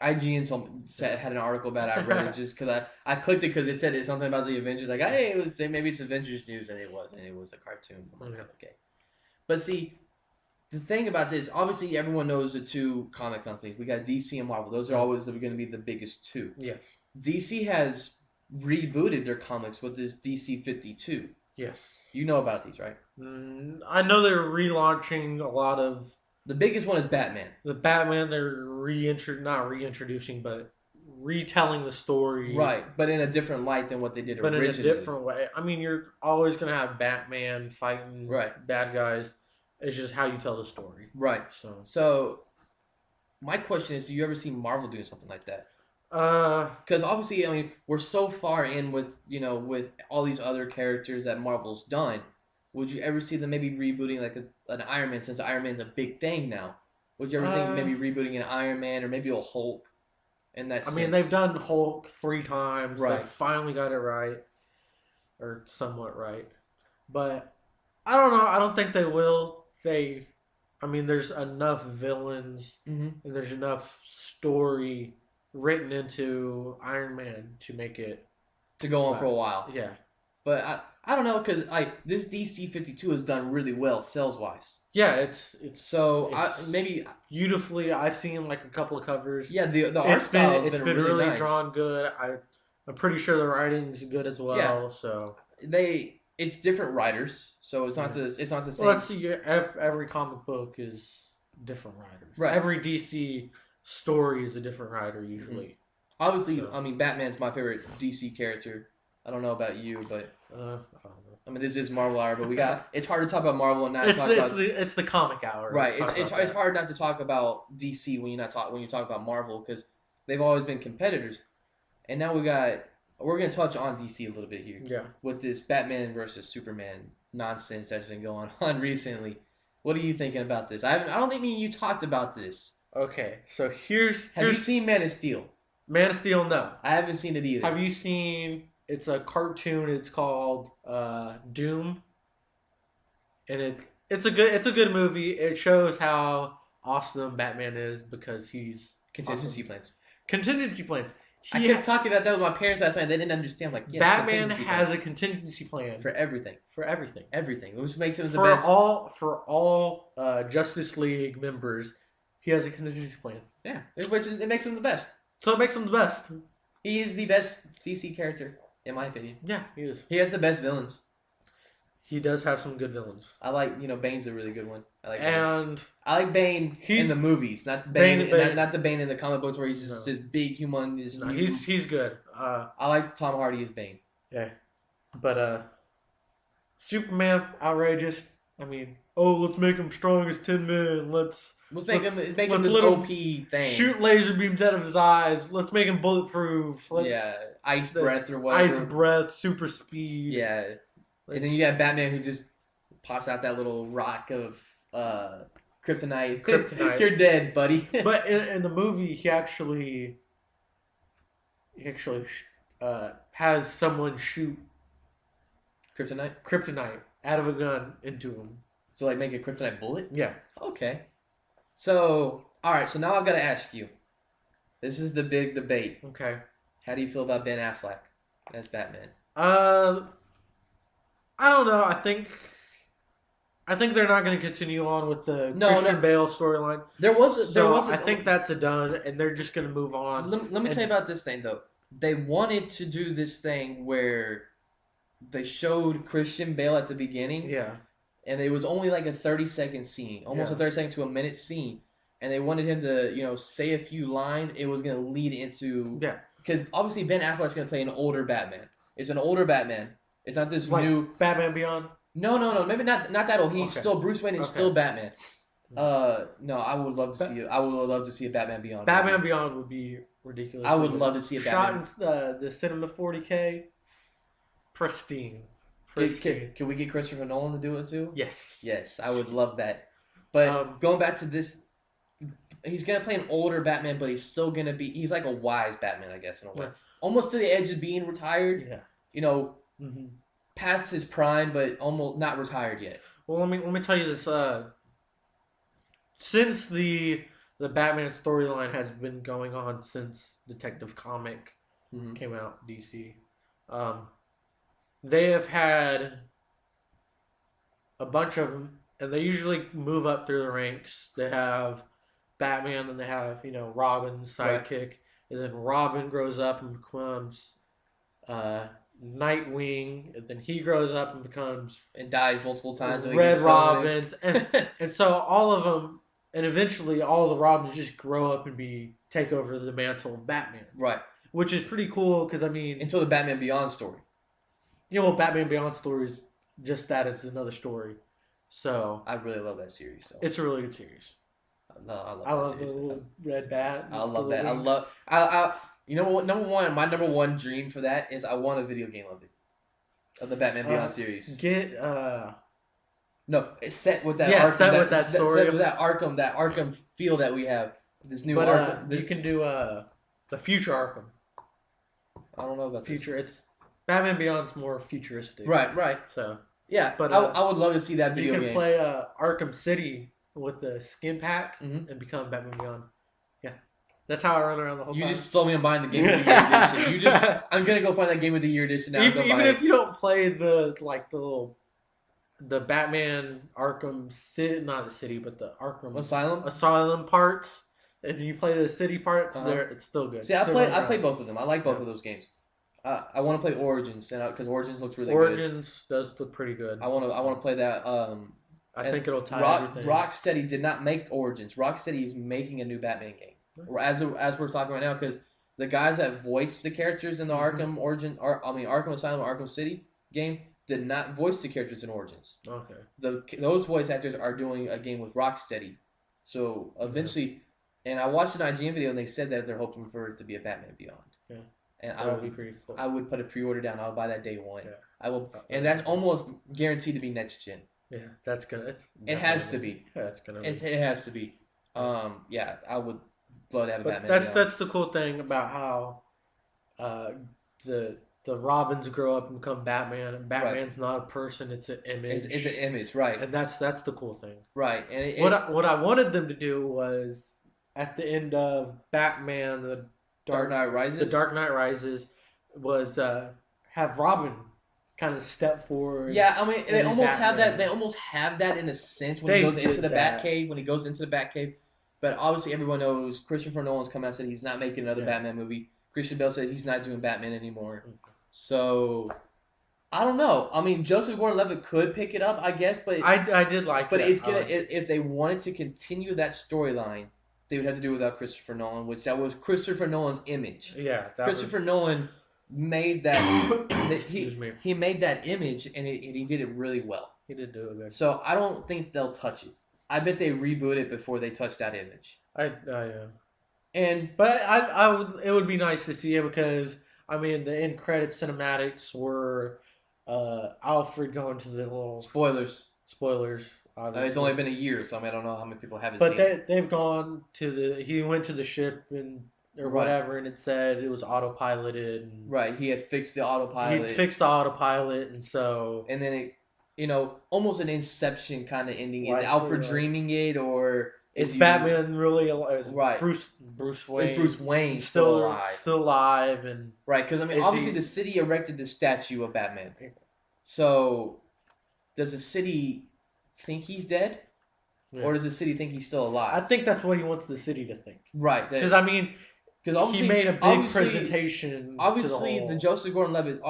IGN had an article about it. I read it just because I clicked it because it said something about the Avengers. Like, hey, maybe it's Avengers news, and it wasn't. It was a cartoon. I'm like, okay. But see, the thing about this, obviously, everyone knows the two comic companies. We got DC and Marvel. Those are always going to be the biggest two. Yes. DC has rebooted their comics with this DC 52. Yes. You know about these, right? I know they're relaunching a lot of. The biggest one is Batman. The Batman, they're not reintroducing, but retelling the story. Right, but in a different light than what they did originally. But in a different way. I mean, you're always going to have Batman fighting bad guys. It's just how you tell the story. Right. So my question is, do you ever see Marvel doing something like that? Because obviously, I mean, we're so far in with all these other characters that Marvel's done. Would you ever see them maybe rebooting like an Iron Man, since Iron Man's a big thing now? Would you ever think maybe rebooting an Iron Man or maybe a Hulk? In that sense? I mean, they've done Hulk 3 times. Right. They finally got it right, or somewhat right. But I don't know. I don't think they will. I mean, there's enough villains and there's enough story written into Iron Man to make it to go on for a while. Yeah. But I don't know, because this DC 52 has done really well sales wise. Yeah, it's maybe beautifully. I've seen like a couple of covers. Yeah, the art style has been really nice. Drawn good. I'm pretty sure the writing's good as well. Yeah. So it's different writers, so it's not the same. Well, let's see. Every comic book is different writers. Right. Every DC story is a different writer usually. Obviously, I mean, Batman's my favorite DC character. I don't know about you, but I don't know. I mean, this is Marvel Hour, but it's hard to talk about Marvel and not talk about it's the comic hour. Right. It's hard not to talk about DC when you talk about Marvel, because they've always been competitors, and now we're going to touch on DC a little bit here. Yeah. With this Batman versus Superman nonsense that's been going on recently. What are you thinking about this? I don't think me and you talked about this. Okay, so have you seen Man of Steel? Man of Steel, no. I haven't seen it either. Have you seen? It's a cartoon. It's called Doom, and it's a good movie. It shows how awesome Batman is because he's contingency plans. Contingency plans. I kept talking about that with my parents last night. They didn't understand. Like, yes, Batman has a contingency plan for everything. For everything. Everything, which makes him the best. For all Justice League members, he has a contingency plan. Yeah, it makes him the best. So it makes him the best. He is the best DC character, in my opinion. Yeah, he is. He has the best villains. He does have some good villains. I like, Bane's a really good one. I like Bane in the movies, not Bane. Not the Bane in the comic books where he's just this big humongous. No, he's good. I like Tom Hardy as Bane. Yeah, but Superman, outrageous. I mean, let's make him strong as 10 men. Let's make him this OP thing. Shoot laser beams out of his eyes. Let's make him bulletproof. Ice breath or whatever. Ice breath, super speed. Yeah. And then you got Batman who just pops out that little rock of kryptonite. You're dead, buddy. But in the movie, he actually has someone shoot kryptonite out of a gun into him. So like make a kryptonite bullet? Yeah. Okay. So alright, so now I've got to ask you. This is the big debate. Okay. How do you feel about Ben Affleck as Batman? I don't know. I think they're not going to continue on with the Christian Bale storyline. I think that's a done, and they're just going to move on. Let me tell you about this thing, though. They wanted to do this thing where they showed Christian Bale at the beginning. Yeah. And it was only like a 30-second scene, almost a 30-second to a minute scene. And they wanted him to, say a few lines. It was going to lead into... Yeah. Because obviously Ben Affleck's going to play an older Batman. It's an older Batman. It's not this new Batman Beyond. No. Maybe not that old. He's still Bruce Wayne. Is still Batman. No, I would love to see it. I would love to see a Batman Beyond. Batman Beyond would be ridiculous. I would love to see a Batman. Shot in the cinema 40K. Pristine. Can we get Christopher Nolan to do it too? Yes. Yes, I would love that. But going back to this, he's gonna play an older Batman, but he's still gonna be. He's like a wise Batman, I guess, in a way. Almost to the edge of being retired. Yeah. Past his prime, but almost not retired yet. Well, let me tell you this. Since the the Batman storyline has been going on since Detective Comic came out. DC, they have had a bunch of them, and they usually move up through the ranks. They have Batman, and they have Robin's sidekick, and then Robin grows up and becomes Nightwing, and then he grows up and becomes and dies multiple times. Red Robin, and so all of them, and eventually all the Robins just grow up and take over the mantle of Batman. Right. Which is pretty cool because until the Batman Beyond story. Batman Beyond stories, just that is another story. So I really love that series. So. It's a really good series. I love the little red bat. I love that. I you know what? My number one dream for that is I want a video game of it, of the Batman Beyond series. No, it's set with that. Yeah, Arkham, set with that story. Set with that Arkham feel that we have. This new Arkham. You can do the future Arkham. I don't know about future. It's Batman Beyond's more futuristic. Right. So yeah, but I would love to see that video game. You can play Arkham City with the skin pack and become Batman Beyond. Yeah, that's how I run around the whole time. You just told me I'm buying the Game of the Year edition. I'm gonna go find that Game of the Year edition now. Even if you don't play the Batman Arkham City, not the city, but the Arkham Asylum parts. If you play the city parts, it's still good. See, I played both of them. I like both of those games. I want to play Origins because Origins looks really good. Origins does look pretty good. I want to play that. I think it'll tie everything. Rocksteady did not make Origins. Rocksteady is making a new Batman game. As we're talking right now, because the guys that voiced the characters in the Arkham Asylum, Arkham City game did not voice the characters in Origins. Okay. Those voice actors are doing a game with Rocksteady. So eventually, and I watched an IGN video and they said that they're hoping for it to be a Batman Beyond. Yeah. And that would be pretty cool. I would put a pre-order down. I would buy that day one. Yeah. I will, and that's almost guaranteed to be next gen. Yeah, that's gonna. It has to be. Yeah, it's gonna. It has to be. Yeah, I would love to have a Batman. That's the cool thing about how, the Robins grow up and become Batman. And Batman's not a person; it's an image. It's an image, right? And that's the cool thing, right? And what I wanted them to do was at the end of Batman, the Dark Knight Rises was have Robin kind of step forward. Yeah, I mean they almost have that. They almost have that in a sense when he goes into the Batcave. When he goes into the Batcave, but obviously everyone knows Christopher Nolan's come out and said he's not making another Batman movie. Christian Bale said he's not doing Batman anymore. So I don't know. I mean, Joseph Gordon-Levitt could pick it up, I guess, but I did like. But it's gonna if they wanted to continue that storyline. They would have to do without Christopher Nolan, which that was Christopher Nolan's image. Yeah, Christopher Nolan made that. He made that image, and he did it really well. He did do it good. So I don't think they'll touch it. I bet they reboot it before they touch that image. But it would be nice to see it because I mean the end credit cinematics were Alfred going to the little spoilers. Obviously. It's only been a year, so I don't know how many people haven't seen it. But they've gone to he went to the ship or whatever, and it said it was autopiloted. And right, he had fixed the autopilot. And so... And then it, almost an Inception kind of ending. Is Alfred dreaming it, or... Is Batman really alive? Right. Bruce Wayne. Is Bruce Wayne still alive? Still alive, and... Right, because, obviously the city erected the statue of Batman. So, does the city... think he's dead, or does the city think he's still alive? I think that's what he wants the city to think. Right, because he made a big presentation. Obviously, the Joseph Gordon-Levitt,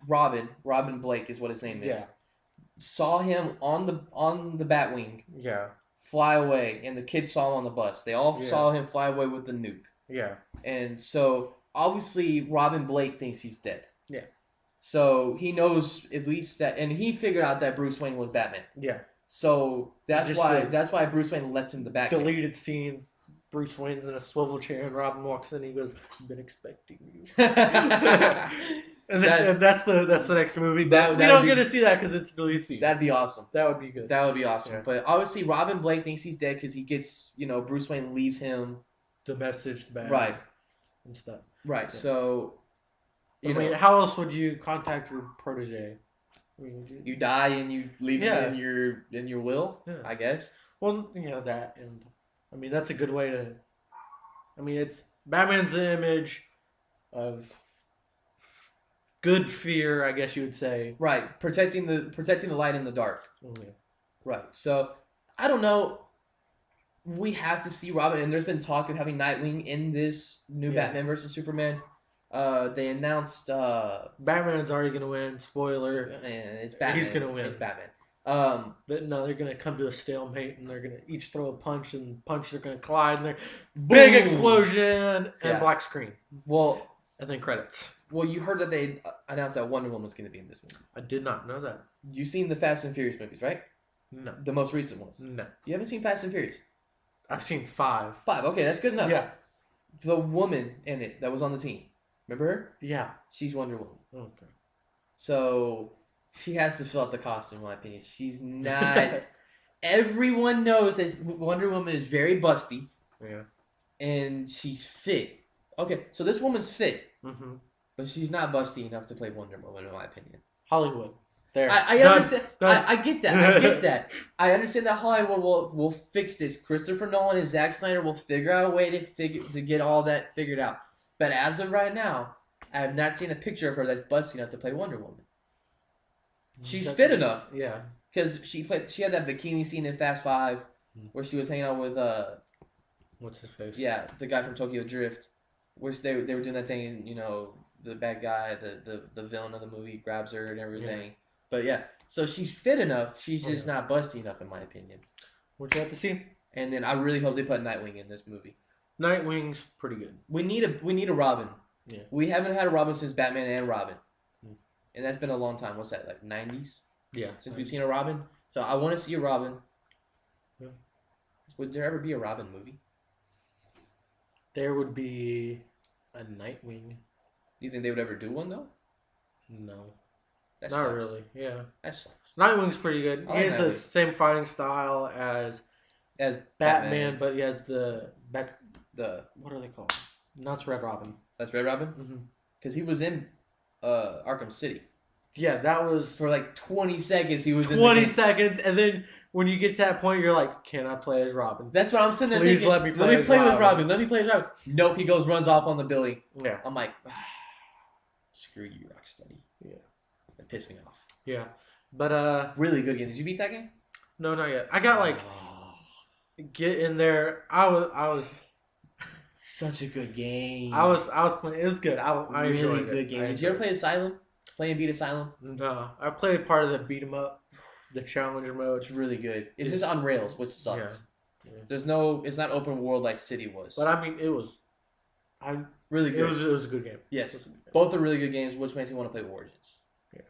Robin Blake is what his name is. Yeah. Saw him on the Batwing. Yeah. Fly away, and the kids saw him on the bus. They all saw him fly away with the nuke. Yeah. And so obviously, Robin Blake thinks he's dead. Yeah. So he knows at least that, and he figured out that Bruce Wayne was Batman. Yeah. So that's why Bruce Wayne left him the back. Deleted scenes. Bruce Wayne's in a swivel chair and Robin walks in. And he goes, "I've been expecting you." and that's the next movie. We don't get to see that because it's deleted. That'd be awesome. That would be good. That would be awesome. Yeah. But obviously, Robin Blake thinks he's dead because he gets Bruce Wayne leaves him the message back, right, and stuff. Right. Yeah. So, how else would you contact your protege? You die and you leave it in your will, I guess. Well, that, and I mean, that's a good way to. I mean, it's Batman's the image of good fear, I guess you would say. Right, protecting the light in the dark. Yeah. Right. So I don't know. We have to see Robin, and there's been talk of having Nightwing in this new Batman versus Superman. They announced Batman's already gonna win. Spoiler. and it's Batman. He's gonna win. It's Batman. No, they're gonna come to a stalemate, and they're gonna each throw a punch, and punches are gonna collide, and they're big explosion and black screen. Well, and then credits. Well, you heard that they announced that Wonder Woman was going to be in this movie. I did not know that. You've seen the Fast and Furious movies, right? No. The most recent ones. No. You haven't seen Fast and Furious? I've seen 5. 5. Okay, that's good enough. Yeah. The woman in it that was on the team. Remember her? Yeah. She's Wonder Woman. Okay. So she has to fill out the costume, in my opinion. She's not. Everyone knows that Wonder Woman is very busty. Yeah. And she's fit. Okay, so this woman's fit. Mm-hmm. But she's not busty enough to play Wonder Woman, in my opinion. Hollywood. There. I understand. I get that. I get that. I understand that Hollywood will fix this. Christopher Nolan and Zack Snyder will figure out a way to get all that figured out. But as of right now, I have not seen a picture of her that's busty enough to play Wonder Woman. She's fit enough. Yeah. Because she had that bikini scene in Fast 5 where she was hanging out with what's his face? Yeah, the guy from Tokyo Drift. Where they were doing that thing, and, you know, the bad guy, the villain of the movie grabs her and everything. Yeah. But yeah, so she's fit enough. She's just not busty enough, in my opinion. What you have to see? And then I really hope they put Nightwing in this movie. Nightwing's pretty good. We need a Robin. Yeah. We haven't had a Robin since Batman and Robin, and that's been a long time. What's that, like 90s? Yeah. Since we've seen a Robin, so I want to see a Robin. Yeah. Would there ever be a Robin movie? There would be a Nightwing. Do you think they would ever do one though? No. That Not sucks. really. Yeah. That sucks. Nightwing's pretty good. He has the same fighting style as Batman, but he has the what are they called? That's Red Robin. That's Red Robin? Because he was in Arkham City. Yeah, that was for like 20 seconds. He was in 20 seconds, and then when you get to that point, you're like, "Can I play as Robin?" That's what I'm sitting there Please thinking. let me play with Robin. Let me play as Robin. Nope, he runs off on the building. Yeah, I'm like, screw you, Rocksteady. Yeah, that pissed me off. Yeah, but really good game. Did you beat that game? No, not yet. I got get in there. I was. Such a good game. I was playing. It was good. I really enjoyed good it. game. Did you ever play Asylum? Play and beat Asylum? No, I played part of the beat 'em up, the challenger mode. It's really good. It's just on rails, which sucks. Yeah. There's no. It's not open world like City was. But I mean, it was. Really good. It was a good game. Yes, both are really good games, which makes me want to play Origins. Yeah.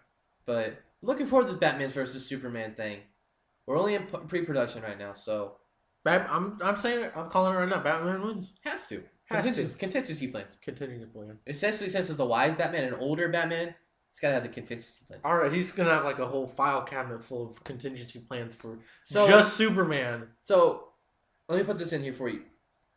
But looking forward to this Batman versus Superman thing. We're only in pre-production right now, so. I'm saying it. I'm calling it right now. Batman wins. Has to. Contingency plans. Continue to plan. Essentially, since it's a wise Batman, an older Batman, it's got to have the contingency plans. All right, he's gonna have like a whole file cabinet full of contingency plans for just Superman. So, let me put this in here for you.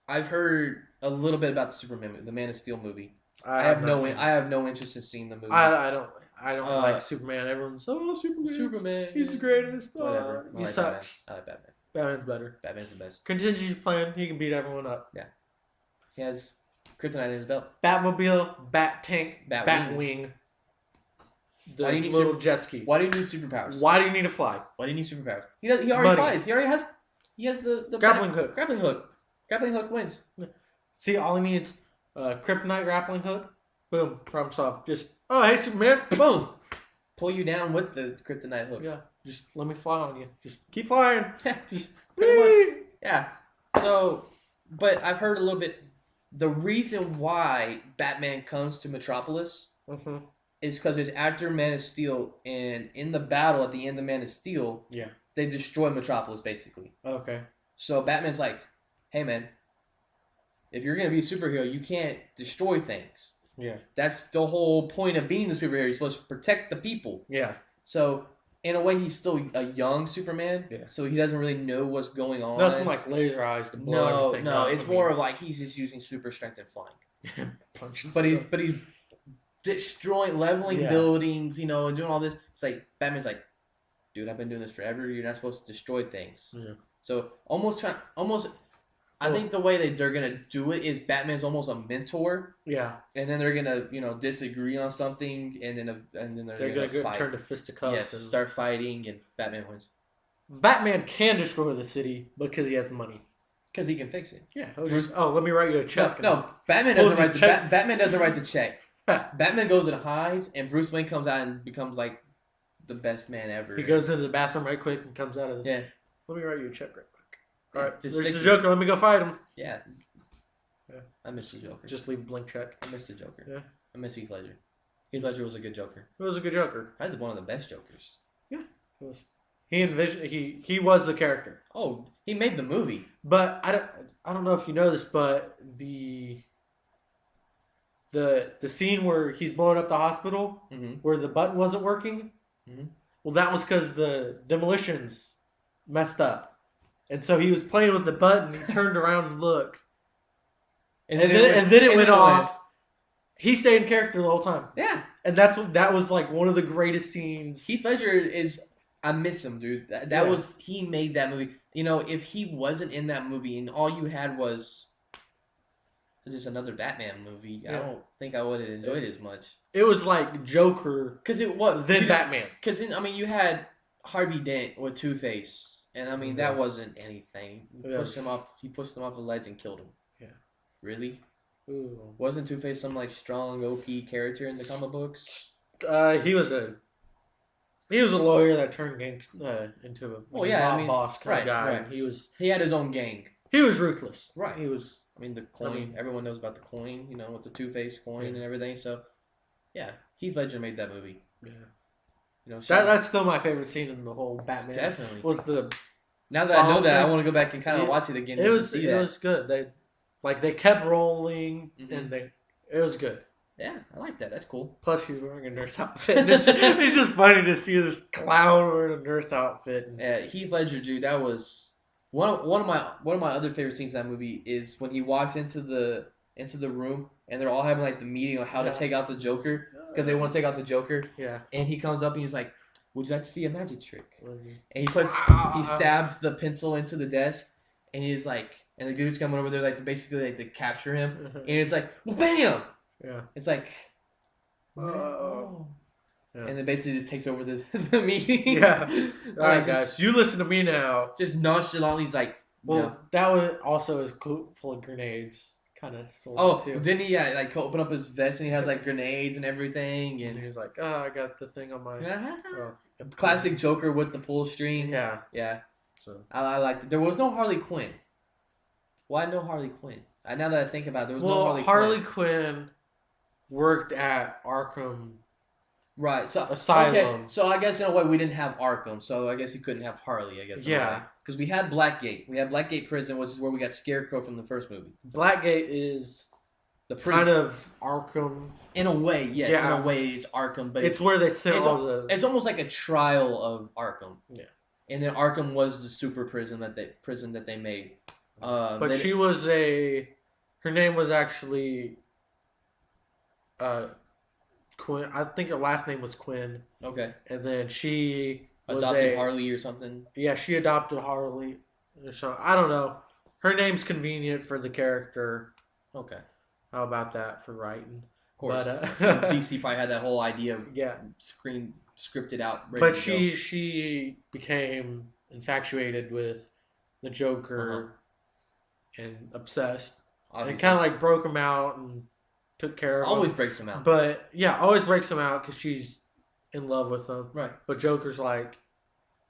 I've heard a little bit about the Superman, the Man of Steel movie. I have no interest in seeing the movie. I don't like Superman. Everyone's Superman. He's the greatest. Whatever. He sucks. I like Batman. Batman's better. Batman's the best. Contingency plan. He can beat everyone up. Yeah. He has kryptonite in his belt. Batmobile, Bat Tank, Batwing. The little jet ski. Why do you need superpowers? Why do you need to fly? Why do you need superpowers? He already flies. He has the grappling hook. Grappling hook. Grappling hook wins. See, all he needs kryptonite grappling hook. Boom, problem solved. Just hey Superman, boom, pull you down with the kryptonite hook. Yeah, just let me fly on you. Just keep flying. Just pretty much. Yeah. So, but I've heard a little bit. The reason why Batman comes to Metropolis is because it's after Man of Steel, and in the battle at the end of Man of Steel, they destroy Metropolis basically. Okay. So Batman's like, "Hey man, if you're gonna be a superhero, you can't destroy things. Yeah. That's the whole point of being the superhero. You're supposed to protect the people. Yeah. So in a way, he's still a young Superman. Yeah. So he doesn't really know what's going on. Nothing like laser eyes to blow everything No. up. It's more of like he's just using super strength and flying. But he's destroying, leveling buildings, and doing all this. It's like Batman's like, dude, I've been doing this forever. You're not supposed to destroy things. Yeah. So almost I think the way they're gonna do it is Batman's almost a mentor. Yeah. And then they're gonna, disagree on something, and then they're gonna fight. Turn to fisticuffs and start fighting, and Batman wins. Batman can destroy the city because he has money. Because he can fix it. Yeah. Let me write you a check. No, Batman doesn't write the check. Batman doesn't write the check. Batman goes and hides, and Bruce Wayne comes out and becomes like the best man ever. He goes into the bathroom right quick and comes out of this. Yeah. Let me write you a check right quick. All right. Just There's the Joker. Let me go fight him. Yeah. I miss the Joker. Just leave a blank check. I miss the Joker. Yeah. I miss Heath Ledger. Heath Ledger was a good Joker. He was a good Joker. Probably one of the best Jokers. Yeah, he was. He was the character. Oh, he made the movie. But I don't know if you know this, but the scene where he's blowing up the hospital, where the button wasn't working, well, that was because the demolitions messed up, and so he was playing with the button, turned around and looked, and then it went off. He stayed in character the whole time. Yeah, and that was like one of the greatest scenes. Heath Ledger is. I miss him, dude. That was he made that movie. If he wasn't in that movie and all you had was just another Batman movie, I don't think I would have enjoyed it as much. It was like Joker, because it was then Batman. Because you had Harvey Dent with Two-Face, and that wasn't anything. He pushed him off the ledge and killed him. Yeah, really? Ooh. Wasn't Two-Face some like strong OP character in the comic books? He was a lawyer that turned into a mob boss kind of guy. Right. He had his own gang. He was ruthless. Right. He was. The coin. Everyone knows about the coin. With the Two-Face coin and everything. So, yeah, Heath Ledger made that movie. Yeah. That's still my favorite scene in the whole Batman. Definitely. Was the. Now that I know that, I want to go back and kind of watch it again. It was good. They kept rolling and it was good. Yeah, I like that. That's cool. Plus, he's wearing a nurse outfit. It's just funny to see this clown wearing a nurse outfit. Yeah, Heath Ledger, dude. That was one of my other favorite scenes in that movie is when he walks into the room and they're all having like the meeting on how to take out the Joker because they want to take out the Joker. Yeah. And he comes up and he's like, "Would you like to see a magic trick?" And he stabs the pencil into the desk and he's like, and the dude's coming over there like to capture him and he's like, "Well, bam!" Yeah. It's like, and then basically just takes over the meeting. Yeah. All right, guys, you listen to me now. Just nonchalantly, he's like, that was also his coat full of grenades. Kind of. Didn't he open up his vest and he has like grenades and everything, and he's like, I got the thing on my. Classic Joker with the pull string. Yeah. Yeah. So I liked it. There was no Harley Quinn. Why no Harley Quinn? Now that I think about it, there was no Harley Quinn worked at Arkham, right? So Asylum. Okay, so I guess in a way we didn't have Arkham, so I guess you couldn't have Harley. I guess because we had Blackgate. We had Blackgate Prison, which is where we got Scarecrow from the first movie. Blackgate is the prison. Kind of Arkham in a way. Yes, in a way it's Arkham, but it's where they sent It's almost like a trial of Arkham. Yeah, and then Arkham was the super prison that they made. But she was her name was actually. Quinn. I think her last name was Quinn. Okay. And then she adopted Harley or something. Yeah, she adopted Harley. So I don't know. Her name's convenient for the character. Okay. How about that for writing? Of course. But, DC probably had that whole idea of scripted out. But she became infatuated with the Joker and obsessed. Obviously. And kind of like broke him out and took care of him. Always breaks him out. But, always breaks him out because she's in love with him. Right. But Joker's like,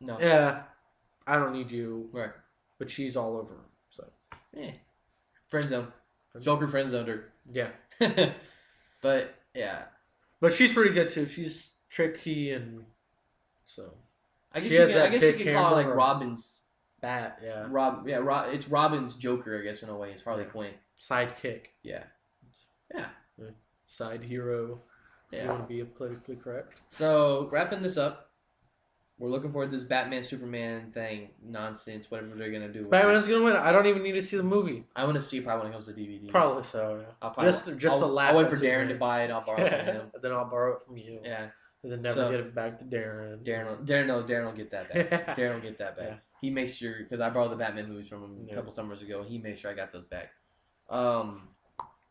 no. Yeah, I don't need you. Right. But she's all over him. So. Friend zone. Joker friend zoned her. Yeah. But, yeah. But she's pretty good, too. She's tricky and so. I guess you could call it like Robin's bat, yeah. It's Robin's Joker, I guess, in a way. It's Harley Quinn. Sidekick. Yeah. Yeah. Side hero. Yeah. You want to be politically correct. So, wrapping this up, we're looking forward to this Batman Superman thing, nonsense, whatever they're going to do. Batman's going to win. I don't even need to see the movie. I want to see it probably when it comes to DVD. Probably so, yeah. I'll wait for Darren to buy it. I'll borrow it from him. Then I'll borrow it from you. Yeah. And then never get it back to Darren. Darren will get that back. Darren will get that back. he made sure, because I borrowed the Batman movies from him a couple summers ago, and he made sure I got those back.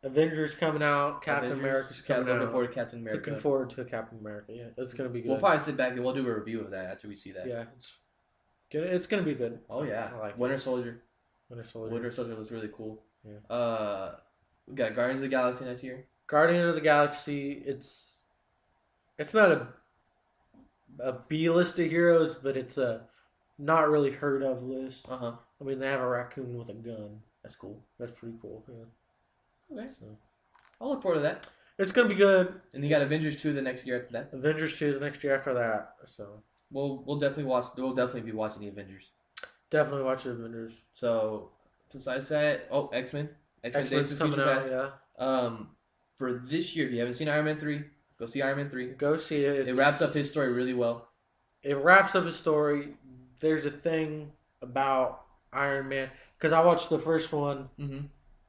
Avengers coming out. Captain America's coming out. Looking forward to Captain America. Looking forward to Captain America. Yeah, it's gonna be good. We'll probably sit back and we'll do a review of that after we see that. Yeah, it's gonna be good. Oh yeah, I like Winter Soldier. Winter Soldier. Winter Soldier looks really cool. Yeah. We got Guardians of the Galaxy next year. Guardian of the Galaxy. It's not a B list of heroes, but it's a not really heard of list. I mean, they have a raccoon with a gun. That's cool. That's pretty cool. Yeah. Okay. So I'll look forward to that. It's gonna be good. And you got Avengers 2 the next year after that. Avengers 2 the next year after that. So we'll definitely watch. We'll definitely be watching the Avengers. Definitely watch the Avengers. So besides that, X-Men. X-Men Days of Future Past. Yeah. For this year, if you haven't seen Iron Man 3, go see Iron Man 3. Go see it. It wraps up his story really well. It wraps up his story. There's a thing about Iron Man because I watched the first one,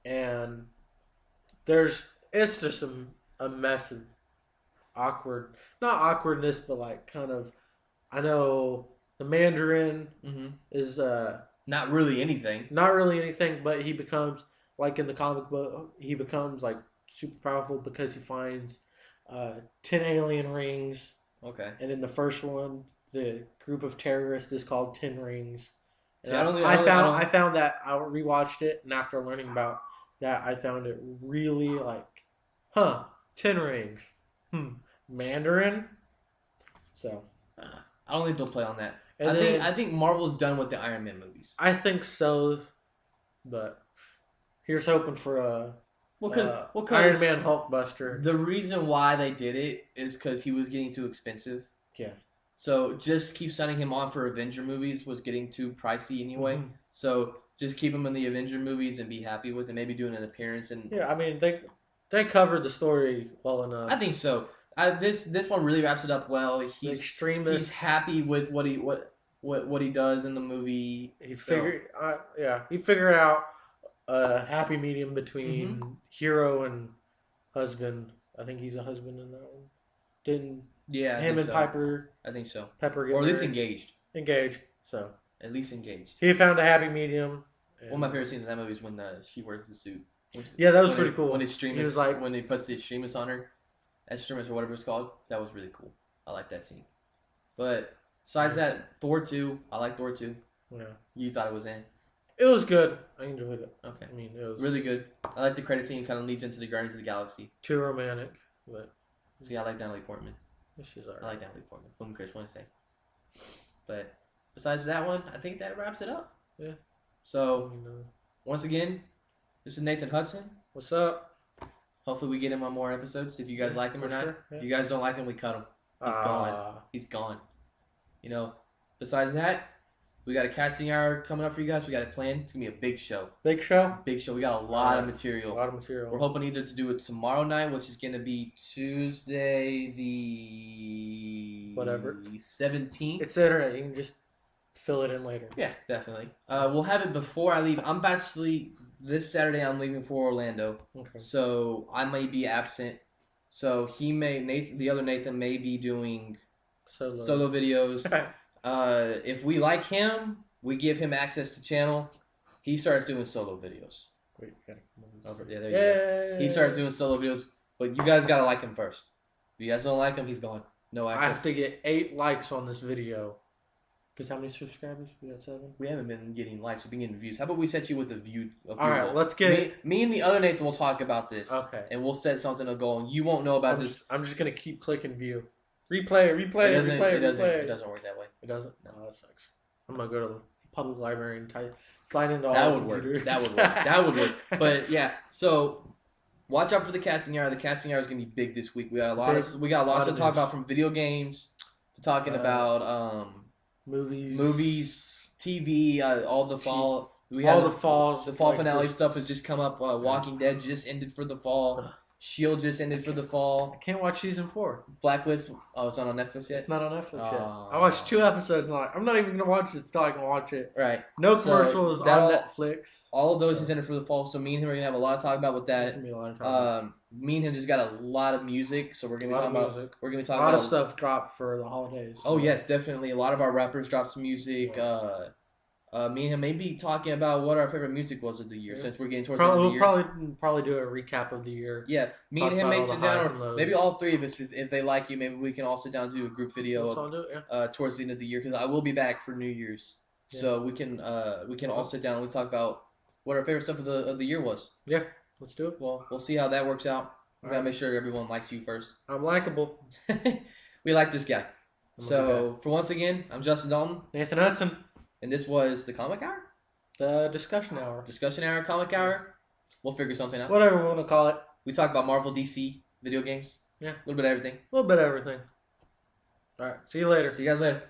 and it's just a mess of not awkwardness, but like kind of. I know the Mandarin is not really anything. Not really anything, but he becomes like in the comic book, he becomes like super powerful because he finds 10 alien rings. Okay. And in the first one, the group of terrorists is called 10 Rings. And See, I found that I rewatched it, and after learning about that, I found it really like, 10 Rings, Mandarin. So I don't think they'll play on that. And I think Marvel's done with the Iron Man movies. I think so, but here's hoping for a Iron Man Hulkbuster. The reason why they did it is because he was getting too expensive. Yeah. So just keep signing him on for Avenger movies was getting too pricey anyway. So just keep him in the Avenger movies and be happy with it. Maybe doing an appearance. And yeah, I mean they covered the story well enough. I think so. This one really wraps it up well. He's happy with what he does in the movie. He figured out a happy medium between hero and husband. I think he's a husband in that one. Didn't him and so. Piper? I think so. Pepper get or at least married? Engaged. So at least engaged. He found a happy medium. One of my favorite scenes in that movie is when she wears the suit. Yeah, that was pretty cool. When when he puts the extremist on her, extremist or whatever it's called, that was really cool. I like that scene. But besides that, Thor 2, I like Thor 2. Yeah. You thought it was in? It was good. I enjoyed it. Okay. I mean, it was really good. I like the credit scene. Kind of leads into the Guardians of the Galaxy. Too romantic, but see, I like Natalie Portman. She's alright. I like Natalie Portman. Boom, Chris Wednesday. But besides that one, I think that wraps it up. Yeah. So once again, this is Nathan Hudson. What's up? Hopefully we get him on more episodes. If you guys like him or not. Sure. Yeah. If you guys don't like him, we cut him. He's gone. He's gone. You know. Besides that, we got a casting hour coming up for you guys. We got it planned. It's gonna be a big show. Big show? Big show. We got a lot of material. A lot of material. We're hoping either to do it tomorrow night, which is gonna be Tuesday the 17th. It's internet. You can just fill it in later. Yeah, definitely. We'll have it before I leave. I'm actually this Saturday. I'm leaving for Orlando. Okay. So I may be absent. So the other Nathan may be doing solo videos. If we like him, we give him access to channel. He starts doing solo videos. Wait, you gotta come over. Yeah, there you go. He starts doing solo videos, but you guys gotta like him first. If you guys don't like him, he's gone. No access. I have to get 8 likes on this video. Because how many subscribers? We got 7. We haven't been getting likes. We've been getting views. How about we set you with a view? All right, let's get it. Me and the other Nathan will talk about this. Okay. And we'll set something to go on. You won't know about this. I'm just gonna keep clicking view. Replay. It doesn't work that way. It doesn't? No, that sucks. I'm going to go to the public library and slide into all that the would computers. Work. That would work. But yeah, so watch out for the casting hour. The casting hour is going to be big this week. We got a lot to talk about, from video games to talking about movies, TV, all the fall. The fall finale stuff has just come up. Walking Dead just ended for the fall. S.H.I.E.L.D. just ended for the fall. I can't watch season 4. Blacklist. Oh, it's not on Netflix yet? It's not on Netflix yet. I watched 2 episodes and I'm not even going to watch this until I can watch it. Right. No commercials on Netflix. All of those is entered for the fall, so me and him are going to have a lot to talk about with that. Me and him just got a lot of music, so we're going to be talking about... We're going to talk about... A lot of stuff dropped for the holidays. Oh, yes, definitely. A lot of our rappers dropped some music. Me and him maybe talking about what our favorite music was of the year, Yeah. since we're getting towards the end of the We'll year. probably do a recap of the year. Yeah, me Talk and him about may all the sit down, highs or and lows. maybe all three of us, if they like you, maybe we can all sit down and do a group video Let's all do it. Yeah. towards the end of the year, because I will be back for New Year's, Yeah. so we can all sit down and we talk about what our favorite stuff of the year was. Yeah, let's do it. Well, we'll see how that works out. We All gotta right. make sure everyone likes you first. I'm likable. We like this guy. I'm a So for once again, I'm Justin Dalton, Nathan Hudson, and this was the Comic Hour, the discussion hour. Discussion Hour, Comic Hour. We'll figure something out. Whatever we want to call it. We talk about Marvel, DC, video games. Yeah. A little bit of everything. A little bit of everything. All right. See you later. See you guys later.